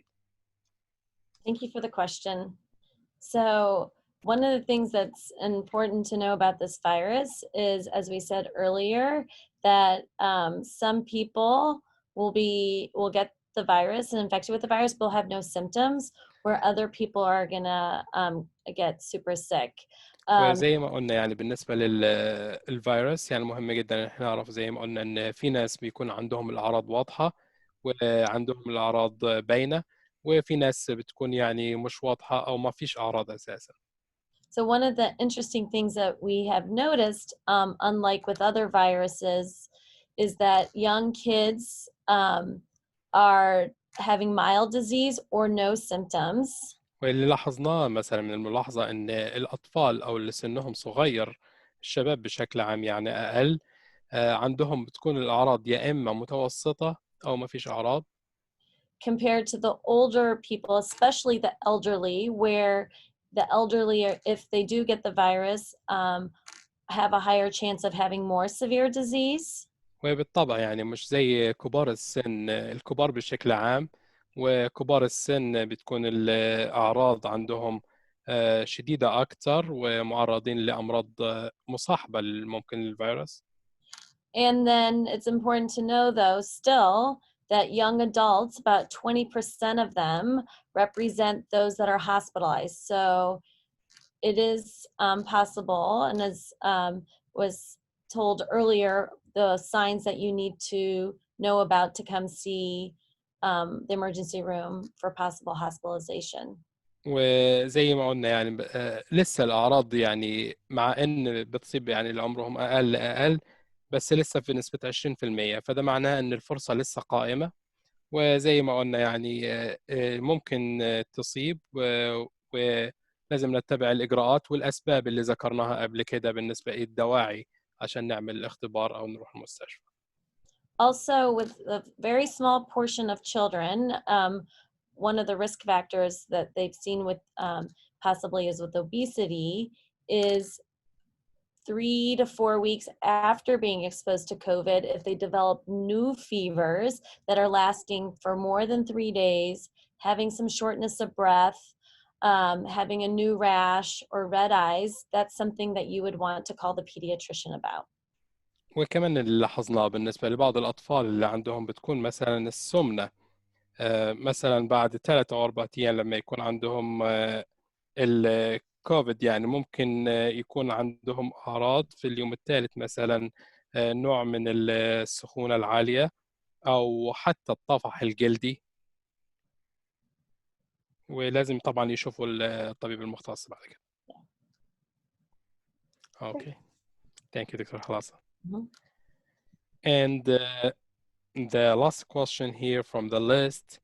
Thank you for the question. So one of the things that's important to know about this virus is, as we said earlier, that some people will get the virus and infected with the virus but will have no symptoms, where other people are gonna get super sick. وزي ما قلنا يعني بالنسبة للفيروس يعني مهم جدا ان احنا نعرف زي ما قلنا ان في ناس بيكون عندهم الأعراض واضحة وعندهم الأعراض باينة، وفي ناس بتكون يعني مش واضحة أو ما فيش أعراض أساسا. So one of the interesting things that we have noticed, unlike with other viruses, is that young kids are having mild disease or no symptoms. واللي لاحظناه مثلا من الملاحظة إن الأطفال أو اللي سنهم صغير، الشباب بشكل عام يعني أقل، عندهم بتكون الأعراض يا إما متوسطة أو ما فيش أعراض. Compared to the older people, especially the elderly, where the elderly, if they do get the virus, have a higher chance of having more severe disease. وبالطبع يعني مش زي كبار السن، الكبار بشكل عام وكبار السن بتكون الأعراض عندهم شديدة أكثر ومعرضين لأمراض مصاحبة ممكن للفيروس. And then it's important to know, though, still, that young adults, about 20% of them represent those that are hospitalized. So it is possible, and as was told earlier, the signs that you need to know about to come see the emergency room for possible hospitalization. وزي ما قلنا يعني لسه الأعراض يعني مع إن بتصيب يعني اللي عمرهم أقل بس لسه في نسبة 20%، فده معناه إن الفرصة لسه قائمة. وزي ما قلنا يعني ممكن تصيب ولازم نتبع الإجراءات والأسباب اللي ذكرناها قبل كده بالنسبة للدواعي عشان نعمل الاختبار أو نروح المستشفى. Also, with a very small portion of children, one of the risk factors that they've seen with possibly is with obesity is 3 to 4 weeks after being exposed to COVID, if they develop new fevers that are lasting for more than 3 days, having some shortness of breath, having a new rash or red eyes, that's something that you would want to call the pediatrician about. وكمان اللي لاحظناه بالنسبة لبعض الأطفال اللي عندهم بتكون مثلا السمنة مثلا بعد 3 أو 4 أيام لما يكون عندهم الكوفيد، يعني ممكن يكون عندهم أعراض في اليوم الثالث مثلا نوع من السخونة العالية أو حتى الطفح الجلدي، ولازم طبعا يشوفوا الطبيب المختص بعد كده. Okay. Thank you, Dr. Halasa. And the last question here from the list,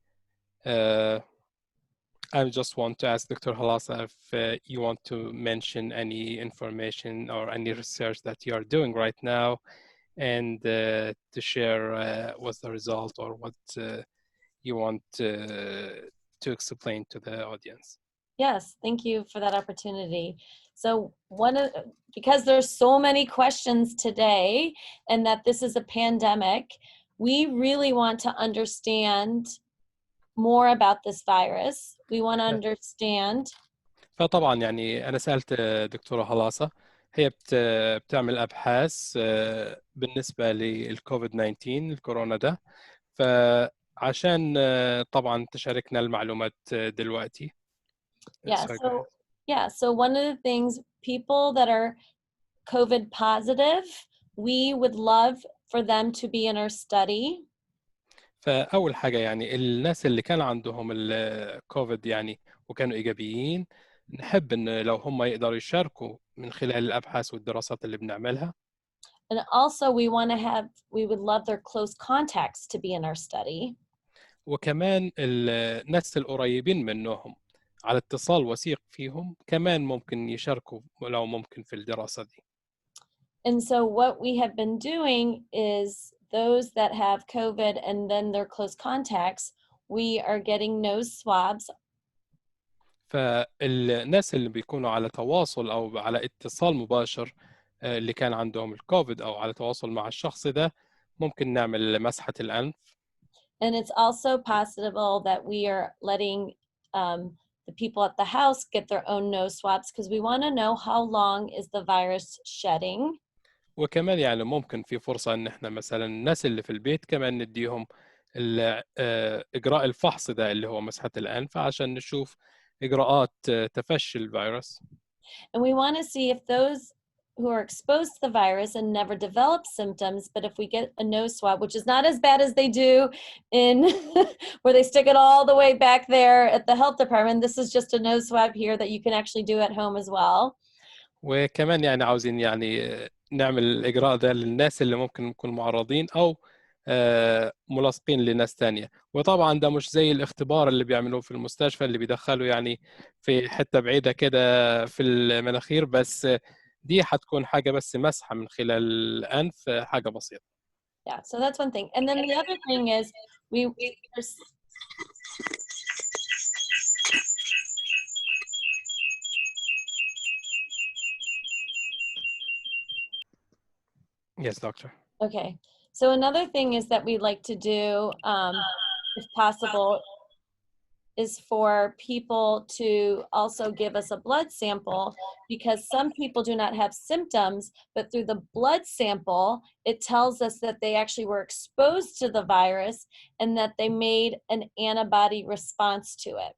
I just want to ask Dr. Halasa if you want to mention any information or any research that you are doing right now, and to share what's the result or what you want to explain to the audience. Yes, thank you for that opportunity. So because there's so many questions today and that this is a pandemic, we really want to understand more about this virus. We want to understand. فطبعا يعني أنا سألت دكتورة هلاسة، هي بتعمل أبحاث بالنسبة للكوفيد 19 الكورونا ده، فعشان طبعا تشاركنا المعلومات دلوقتي. So one of the things, people that are COVID positive, we would love for them to be in our study. فأول حاجة يعني الناس اللي كان عندهم الكوفيد يعني وكانوا إيجابيين، نحب إن لو هم يقدروا يشاركوا من خلال الأبحاث والدراسات اللي بنعملها. And also we would love their close contacts to be in our study. وكمان الناس القريبين منهم على اتصال وثيق فيهم كمان ممكن يشاركوا لو ممكن في الدراسة دي. And so what we have been doing is those that have COVID and then their close contacts, we are getting nose swabs. فالناس اللي بيكونوا على تواصل أو على اتصال مباشر اللي كان عندهم الكوفيد أو على تواصل مع الشخص ده ممكن نعمل مسحة الأنف. And it's also possible that we are letting the people at the house get their own nose swabs because we want to know how long is the virus shedding. وكمان يعني ممكن في فرصة إن إحنا مثلا الناس اللي في البيت كمان نديهم إجراء الفحص ده اللي هو مسحة الأنف عشان نشوف إجراءات تفشي الفيروس. And we want to see if those who are exposed to the virus and never develop symptoms, but if we get a nose swab, which is not as bad as they do in where they stick it all the way back there at the health department, this is just a nose swab here that you can actually do at home as well. وكمان يعني عاوزين يعني نعمل الإجراء ده للناس اللي ممكن يكونوا معرضين أو ملاصقين لناس تانية. وطبعا ده مش زي الاختبار اللي بيعملوه في المستشفى اللي بيدخلوا يعني في حتة بعيدة كده في المناخير، بس دي هتكون حاجة بس مسحة من خلال الأنف، حاجة بسيطة. Yeah, so that's one thing. And then the other thing is Yes, doctor. Okay. So another thing is that we'd like to do, if possible, is for people to also give us a blood sample because some people do not have symptoms, but through the blood sample, it tells us that they actually were exposed to the virus and that they made an antibody response to it.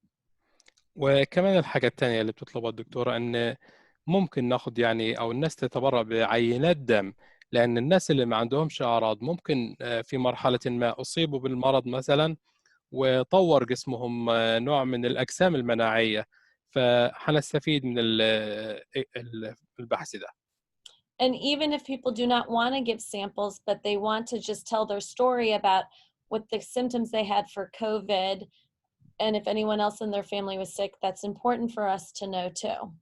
وكمان الحاجة الثانية اللي بتطلبها الدكتورة أن ممكن ناخد يعني أو الناس تتبرع بعينات دم، لأن الناس اللي ما عندهمش أعراض ممكن في مرحلة ما أصيبوا بالمرض مثلا وطور جسمهم نوع من الأجسام المناعية، فحنستفيد من البحث ده. And even if people do not want to give samples, but they want to just tell their story about what the symptoms they had for COVID, and if anyone else in their family was sick, that's important for us to know too.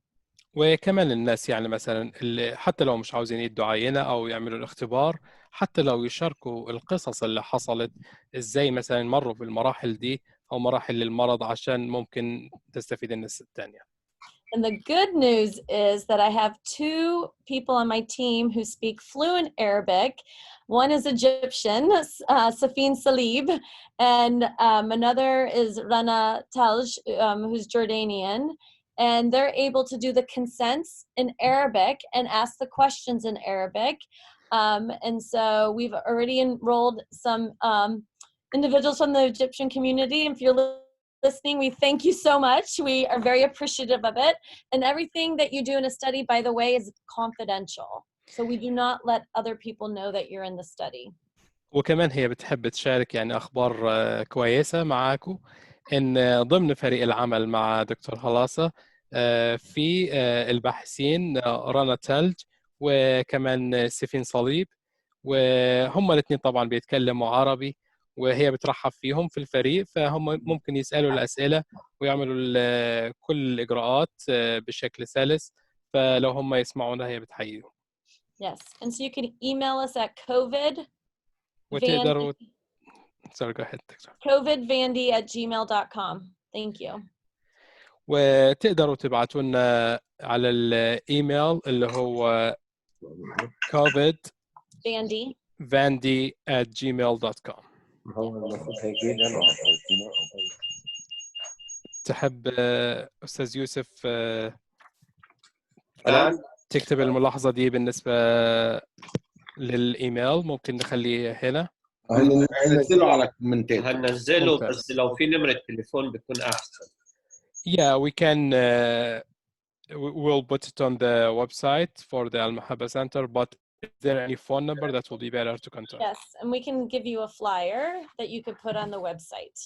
وكمان الناس يعني مثلا اللي حتى لو مش عاوزين يدوا عينة أو يعملوا الاختبار، حتى لو يشاركوا القصص اللي حصلت إزاي مثلا مروا بالمراحل دي أو مراحل المرض عشان ممكن تستفيد الناس التانية. And the good news is that I have two people on my team who speak fluent Arabic. One is Egyptian, Safin Salib, and another is Rana Talj, who's Jordanian. And they're able to do the consents in Arabic and ask the questions in Arabic. And so we've already enrolled some individuals from the Egyptian community. And if you're listening, we thank you so much. We are very appreciative of it. And everything that you do in a study, by the way, is confidential. So we do not let other people know that you're in the study. وكمان هي بتحب تشارك يعني أخبار كويسة معاكم إن ضمن فريق العمل مع دكتور هلاسة في الباحثين رنا تلج وكمان سفين صليب، وهم الاثنين طبعا بيتكلموا عربي، وهي بترحب فيهم في الفريق، فهم ممكن يسألوا الأسئلة ويعملوا كل الإجراءات بشكل سلس، فلو هم يسمعونا هي بتحييهم. Yes, and so you can email us at وتقدروا sorry, go ahead. covidvandy@gmail.com. Thank you. وتقدروا تبعتوا لنا على الإيميل اللي هو covidvandy@gmail.com. هو المفروض هيجي لنا. تحب أستاذ يوسف أنا تكتب الملاحظة دي بالنسبة للإيميل؟ ممكن نخليه هنا. هننزله على الكومنتات. هننزله ممتاز. بس لو في نمرة تليفون بتكون أحسن. Yeah, we can. We'll put it on the website for the Elmahaba Center, but is there any phone number that will be better to contact? Yes, and we can give you a flyer that you could put on the website.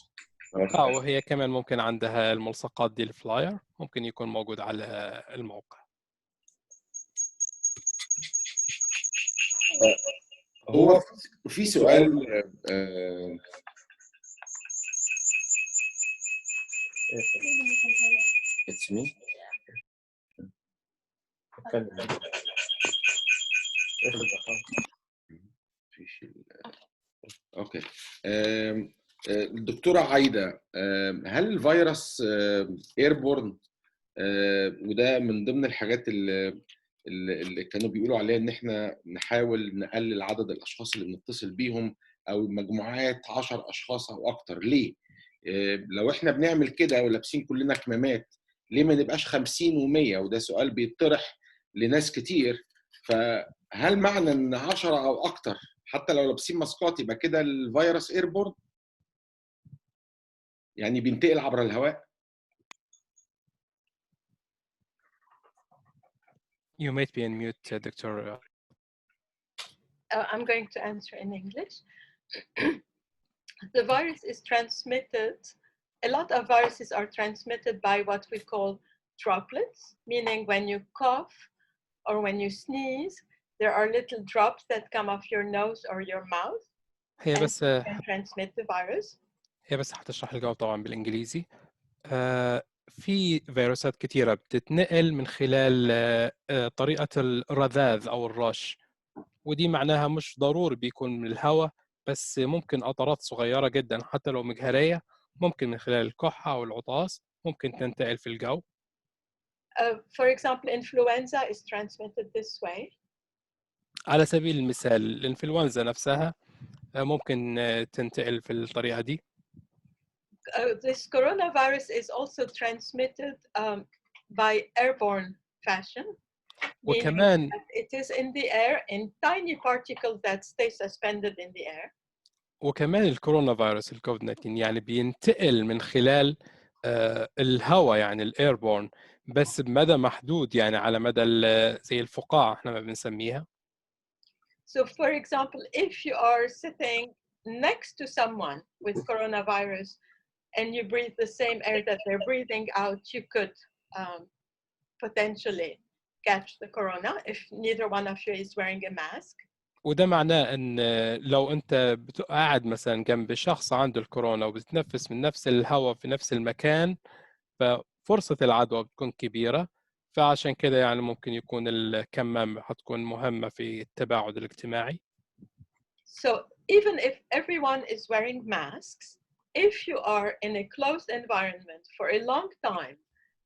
وهي كمان ممكن عندها الملصقات دي الفلاير، ممكن يكون موجود على الموقع. هو في سؤال It's me. اوكي. الدكتورة عايدة، هل الفيروس ايربورن؟ وده من ضمن الحاجات اللي كانوا بيقولوا عليها ان احنا نحاول نقلل عدد الاشخاص اللي بنتصل بيهم، او مجموعات 10 اشخاص او اكتر. ليه؟ لو احنا بنعمل كده ولابسين كلنا كمامات، ليه ما نبقاش 50 و100؟ وده سؤال بيطرح لناس كتير. فهل معنى ان 10 او اكتر حتى لو لابسين ماسكات يبقى كده الفيروس ايربورن؟ يعني بينتقل عبر الهواء؟ You might be on mute, Dr. I'm going to answer in English. The virus is transmitted, a lot of viruses are transmitted by what we call droplets, meaning when you cough or when you sneeze, there are little drops that come off your nose or your mouth and can transmit the virus. هي بس هتشرح الجواب طبعا بالإنجليزي. في فيروسات كتيرة بتتنقل من خلال طريقة الرذاذ أو الرش، ودي معناها مش ضروري بيكون من الهواء، بس ممكن قطرات صغيرة جدا حتى لو مجهرية، ممكن من خلال الكحة أو العطاس ممكن تنتقل في الجو. For example, influenza is transmitted this way. على سبيل المثال الإنفلونزا نفسها ممكن تنتقل في الطريقة دي. This coronavirus is also transmitted by airborne fashion. وكمان It is in the air in tiny particles that stay suspended in the air. وكمان الكورونا فيروس الكوفيد 19 يعني بينتقل من خلال الهواء، يعني الايربورن، بس بمدى محدود، يعني على مدى زي الفقاعة احنا ما بنسميها. So for example, if you are sitting next to someone with coronavirus and you breathe the same air that they're breathing out, you could potentially catch the corona if neither one of you is wearing a mask. وده معناه ان لو انت قاعد مثلا جنب شخص عنده الكورونا وبتتنفس من نفس الهواء في نفس المكان، ففرصة العدوى بتكون كبيرة، فعشان كده يعني ممكن يكون الكمامة هتكون مهمة في التباعد الاجتماعي. So even if everyone is wearing masks, if you are in a closed environment for a long time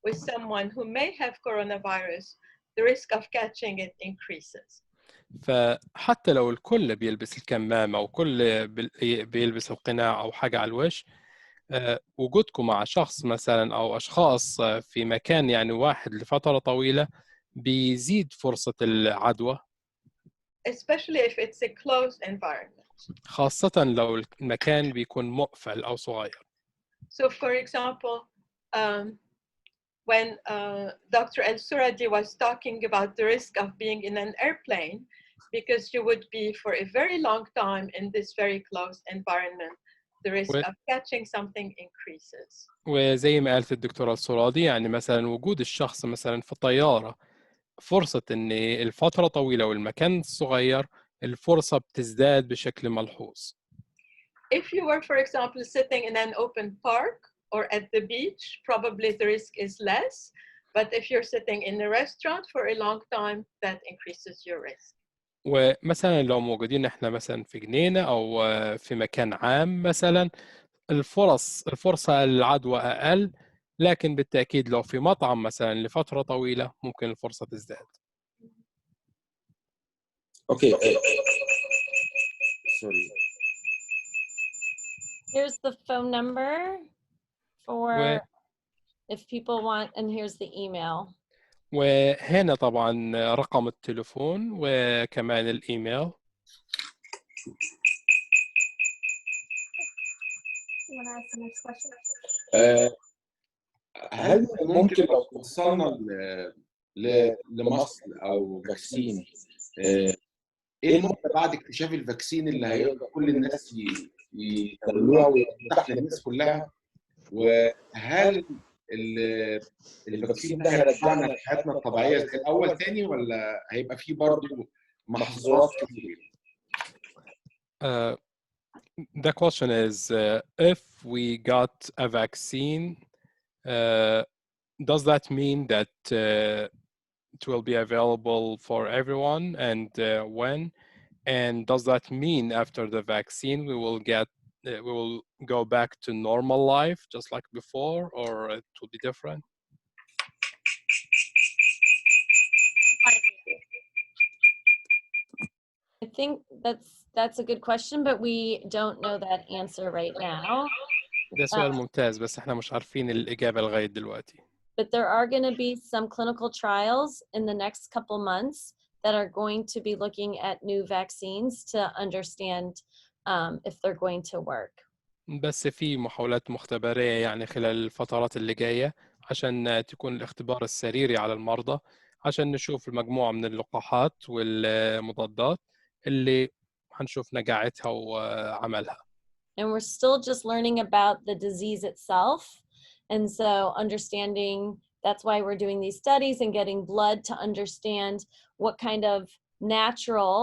with someone who may have coronavirus, the risk of catching it increases. فحتى لو الكل بيلبس الكمامة أو كل بيلبس القناع أو حاجة على الوش، وجودكم مع شخص مثلا أو أشخاص في مكان يعني واحد لفترة طويلة بيزيد فرصة العدوى. Especially if it's a closed environment. خاصة لو المكان بيكون مقفل أو صغير. So for example, when Dr. El-Suradi was talking about the risk of being in an airplane, because you would be for a very long time in this very closed environment, the risk of catching something increases. وزي ما قالت الدكتورة السرادي، يعني مثلا وجود الشخص مثلا في طيارة، فرصة إن الفترة طويلة والمكان صغير الفرصة بتزداد بشكل ملحوظ. If you were, for example, sitting in an open park or at the beach, probably the risk is less. But if you're sitting in a restaurant for a long time, that increases your risk. ومثلا لو موجودين احنا مثلا في جنينة أو في مكان عام مثلا، الفرصة للعدوى أقل، لكن بالتأكيد لو في مطعم مثلا لفترة طويلة ممكن الفرصة تزداد. اوكي سوري. Here's the phone number for if people want, and here's the email. وهنا طبعا رقم التليفون وكمان الإيميل. هل ممكن لو وصلنا لمصل او فاكسين، ايه المدة بعد اكتشاف الفاكسين اللي هيقدر كل الناس يستغلوها ويتاح للناس كلها؟ وهل الفاكسين ده هيرجعنا لحياتنا الطبيعيه زي الاول تاني، ولا هيبقى فيه برضه محظورات كتير؟ The question is, if we got a vaccine, does that mean that it will be available for everyone, and when? And does that mean after the vaccine we will go back to normal life just like before, or it will be different? I think that's a good question, but we don't know that answer right now. ده سؤال ممتاز، بس احنا مش عارفين الإجابة لغاية دلوقتي. But there are going to be some clinical trials in the next couple months that are going to be looking at new vaccines to understand if they're going to work. بس في محاولات مختبرية يعني خلال الفترات اللي جاية عشان تكون الاختبار السريري على المرضى، عشان نشوف المجموعة من اللقاحات والمضادات اللي هنشوف نجاعتها وعملها. And we're still just learning about the disease itself. And so understanding, that's why we're doing these studies and getting blood to understand what kind of natural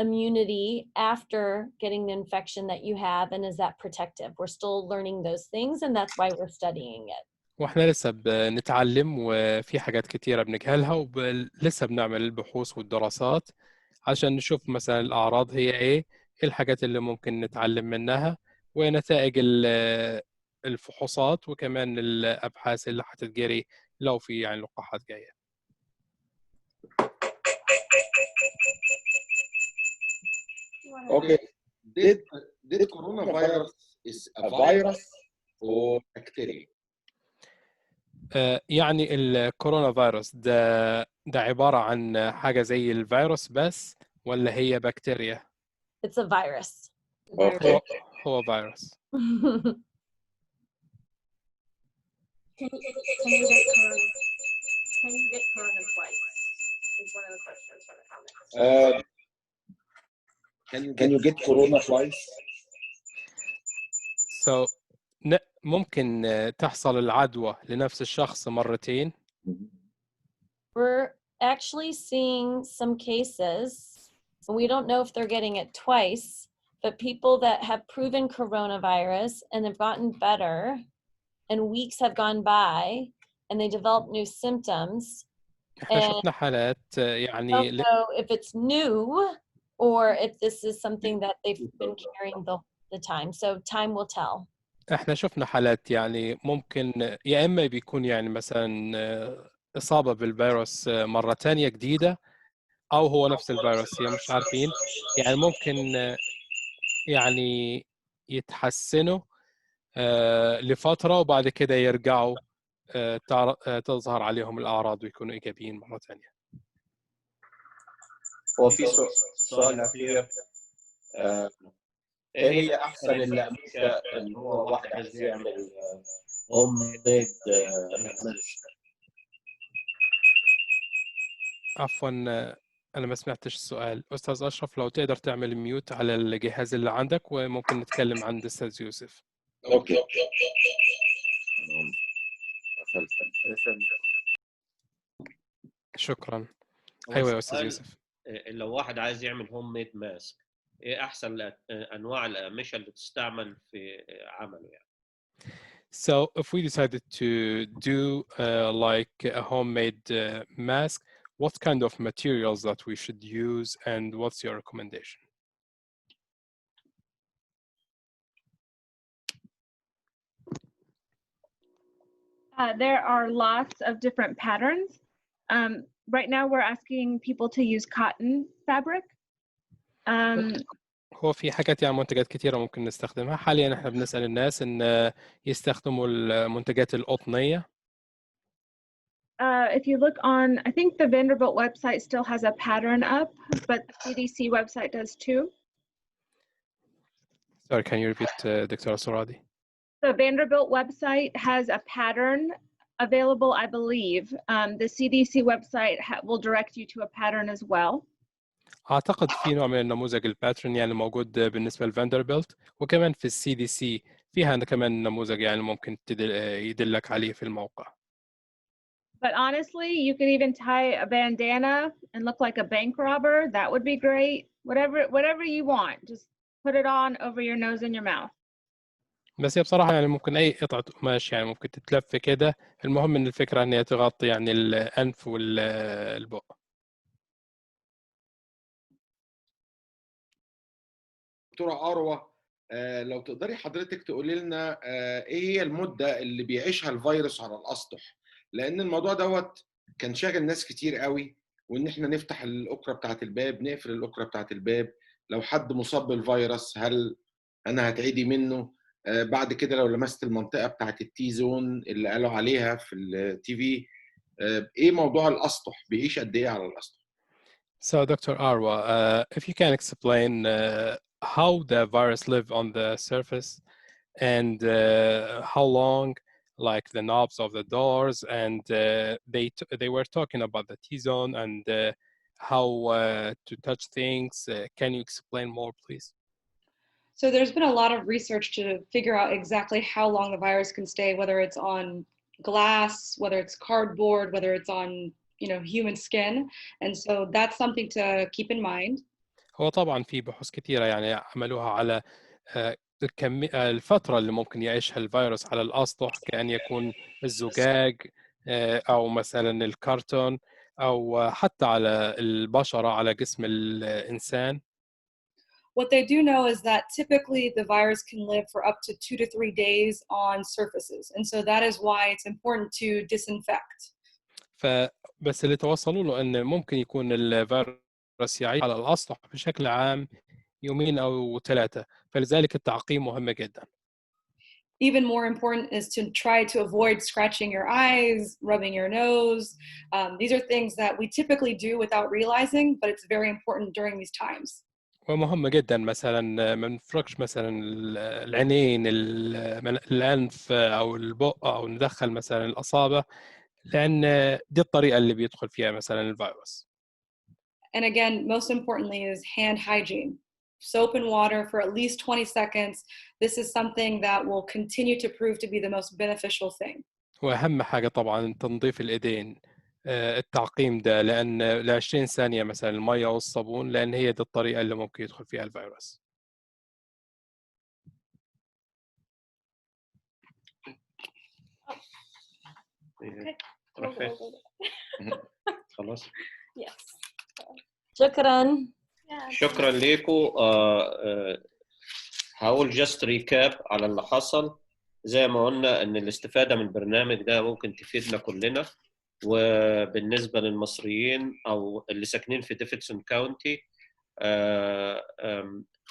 immunity after getting the infection that you have, and is that protective? We're still learning those things, and that's why we're studying it. واحنا لسه بنتعلم وفي حاجات كتيرة بنجهلها، ولسه بنعمل البحوث والدراسات عشان نشوف مثلا الأعراض هي إيه الحاجات اللي ممكن نتعلم منها، ونتائج الفحوصات وكمان الأبحاث اللي هتتجري لو في يعني لقاحات جاية. Okay. Did coronavirus is a virus or bacteria? يعني الكورونا فيروس ده عبارة عن حاجة زي الفيروس بس، ولا هي بكتيريا؟ It's a virus. Okay. هو فيروس. Can you get corona twice? Is one of the questions for the comments. Can you get corona twice? So ممكن تحصل العدوى لنفس الشخص مرتين. We're actually seeing some cases, and we don't know if they're getting it twice, but people that have proven coronavirus and have gotten better, and weeks have gone by, and they develop new symptoms. احنا شفنا حالات يعني don't know if it's new or if this is something that they've been carrying the time. So time will tell. احنا شفنا حالات يعني ممكن يا اما بيكون يعني مثلا اصابه بالفيروس مره ثانيه جديده، او هو نفس الفيروس، هي مش عارفين. يعني ممكن يعني يتحسنوا لفتره وبعد كده يرجعوا تظهر عليهم الاعراض ويكونوا ايجابيين مره ثانيه. وفي سؤال اخير، ايه هي احسن الامريكا اللي هو واحد عايز يعمل هوم ميد عفوا انا ما سمعتش السؤال. استاذ اشرف لو تقدر تعمل ميوت على الجهاز اللي عندك وممكن نتكلم عند استاذ يوسف. اوكي. شكرا. ايوه يا استاذ يوسف. لو واحد عايز يعمل هوم ميد ماسك، ايه احسن انواع الاقمشه اللي تستعمل في عمله يعني؟ So if we decided to do like a homemade mask, what kind of materials that we should use and what's your recommendation? There are lots of different patterns. Right now we're asking people to use cotton fabric. هو في حاجات يعني منتجات كتيرة ممكن نستخدمها. حاليا احنا بنسأل الناس ان يستخدموا المنتجات القطنية. If you look on, I think the Vanderbilt website still has a pattern up, but the CDC website does too. Sorry, can you repeat, Dr. Soradi? The Vanderbilt website has a pattern available, I believe. The CDC website will direct you to a pattern as well. أعتقد في نوع من النموذج الباترن يعني موجود بالنسبة لفاندربيلت، وكمان في CDC فيها كمان نموذج يعني ممكن يدلك عليه في الموقع. But honestly, you can even tie a bandana and look like a bank robber. That would be great. Whatever you want, just put it on over your nose and your mouth. بس هي بصراحة يعني ممكن أي قطعة قماش يعني ممكن تتلف كده، المهم إن الفكرة إن هي تغطي يعني الأنف والبق. دكتورة أروى، لو تقدري حضرتك تقولي لنا ايه هي المدة اللي بيعيشها الفيروس على الأسطح؟ لأن الموضوع دوت كان شاغل ناس كتير قوي، وإن احنا نفتح الأكرة بتاعة الباب، نقفل الأكرة بتاعة الباب، لو حد مصاب بالفيروس هل أنا هتعدي منه؟ بعد كده لو لمست المنطقة بتاعة التي زون اللي قالوا عليها في التي في، ايه موضوع الأسطح؟ بيعيش قد ايه على الأسطح؟ So, Dr. Arwa, if you can explain how the virus live on the surface and how long, like the knobs of the doors, and they were talking about the T-zone and how to touch things. Can you explain more, please? So there's been a lot of research to figure out exactly how long the virus can stay, whether it's on glass, whether it's cardboard, whether it's on human skin. And so that's something to keep in mind. هو طبعا في بحوث كثيرة يعني عملوها على الفترة اللي ممكن يعيشها الفيروس على الأسطح، كأن يكون الزجاج أو مثلا الكرتون أو حتى على البشرة، على جسم الإنسان. What they do know is that typically the virus can live for up to 2 to 3 days on surfaces. And so that is why it's important to disinfect. فبس اللي توصلوا له أن ممكن يكون الفيروس يعيش على الأسطح بشكل عام يومين أو 3، فلذلك التعقيم مهم جدا. Even more important is to try to avoid scratching your eyes, rubbing your nose. These are things that we typically do without realizing, but it's very important during these times. ومهم جدا مثلا ما نفركش مثلا العينين، الأنف أو البق، أو ندخل مثلا الأصابع، لأن دي الطريقة اللي بيدخل فيها مثلا الفيروس. And again, most importantly is hand hygiene. Soap and water for at least 20 seconds. This is something that will continue to prove to be the most beneficial thing. وأهم حاجة طبعا تنظيف الإيدين، التعقيم ده، لأن ل20 ثانية مثلا المية والصابون، لأن هي دي الطريقة اللي ممكن يدخل فيها الفيروس. خلاص. شكرا. شكرا لكم. هقول جاست ريكاب على اللي حصل. زي ما قلنا ان الاستفاده من البرنامج ده ممكن تفيدنا كلنا، وبالنسبه للمصريين او اللي ساكنين في ديفيدسون كاونتي،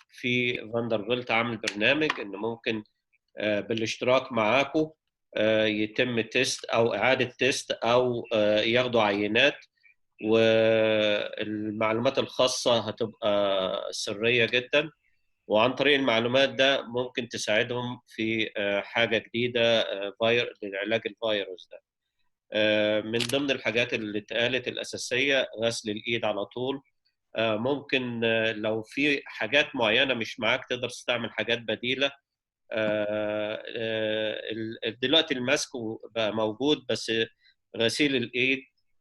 في فاندربيلت عامل برنامج ان ممكن بالاشتراك معاكم يتم تيست او اعاده تيست او ياخدوا عينات، والمعلومات الخاصه هتبقى سريه جدا، وعن طريق المعلومات ده ممكن تساعدهم في حاجه جديده لعلاج الفيروس ده. من ضمن الحاجات اللي اتقالت الاساسيه غسل الايد على طول. ممكن لو في حاجات معينه مش معاك تقدر تستعمل حاجات بديله. دلوقتي الماسك بقى موجود، بس غسيل الايد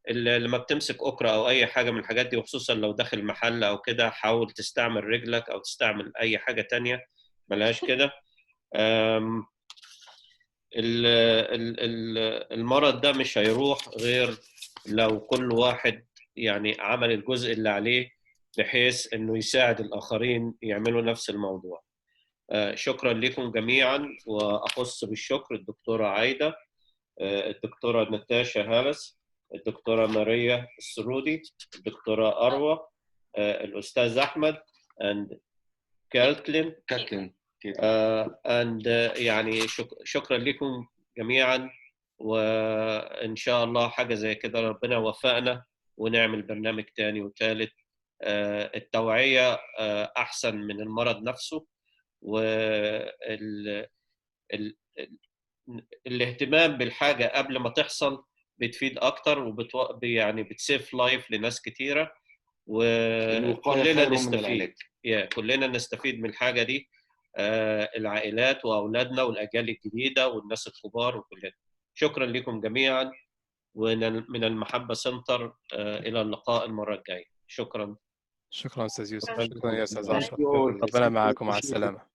لما بتمسك أكرة أو أي حاجة من الحاجات دي، وخصوصا لو داخل محل أو كده، حاول تستعمل رجلك أو تستعمل أي حاجة تانية ملهاش كده. المرض ده مش هيروح غير لو كل واحد يعني عمل الجزء اللي عليه بحيث انه يساعد الاخرين يعملوا نفس الموضوع. شكرا لكم جميعا، واخص بالشكر الدكتوره عايده، الدكتوره ناتاشا هارس، الدكتوره ماريا السرودي، الدكتوره اروى، الاستاذ احمد and كاتلين يعني شكرا لكم جميعا، وان شاء الله حاجه زي كده ربنا وفقنا ونعمل برنامج تاني وثالث. التوعيه احسن من المرض نفسه، والاهتمام بالحاجه قبل ما تحصل بتفيد اكتر، يعني بتسيف لايف لناس كتيره، وكلنا نستفيد. كلنا نستفيد من الحاجه دي، العائلات واولادنا والاجيال الجديده والناس الكبار وكلنا. شكرا لكم جميعا، ومن المحبه سنتر الى اللقاء المره الجايه. شكرا. شكرا استاذ يوسف، شكرا يا استاذ شكراً. اشرف، ربنا معاكم، مع السلامه.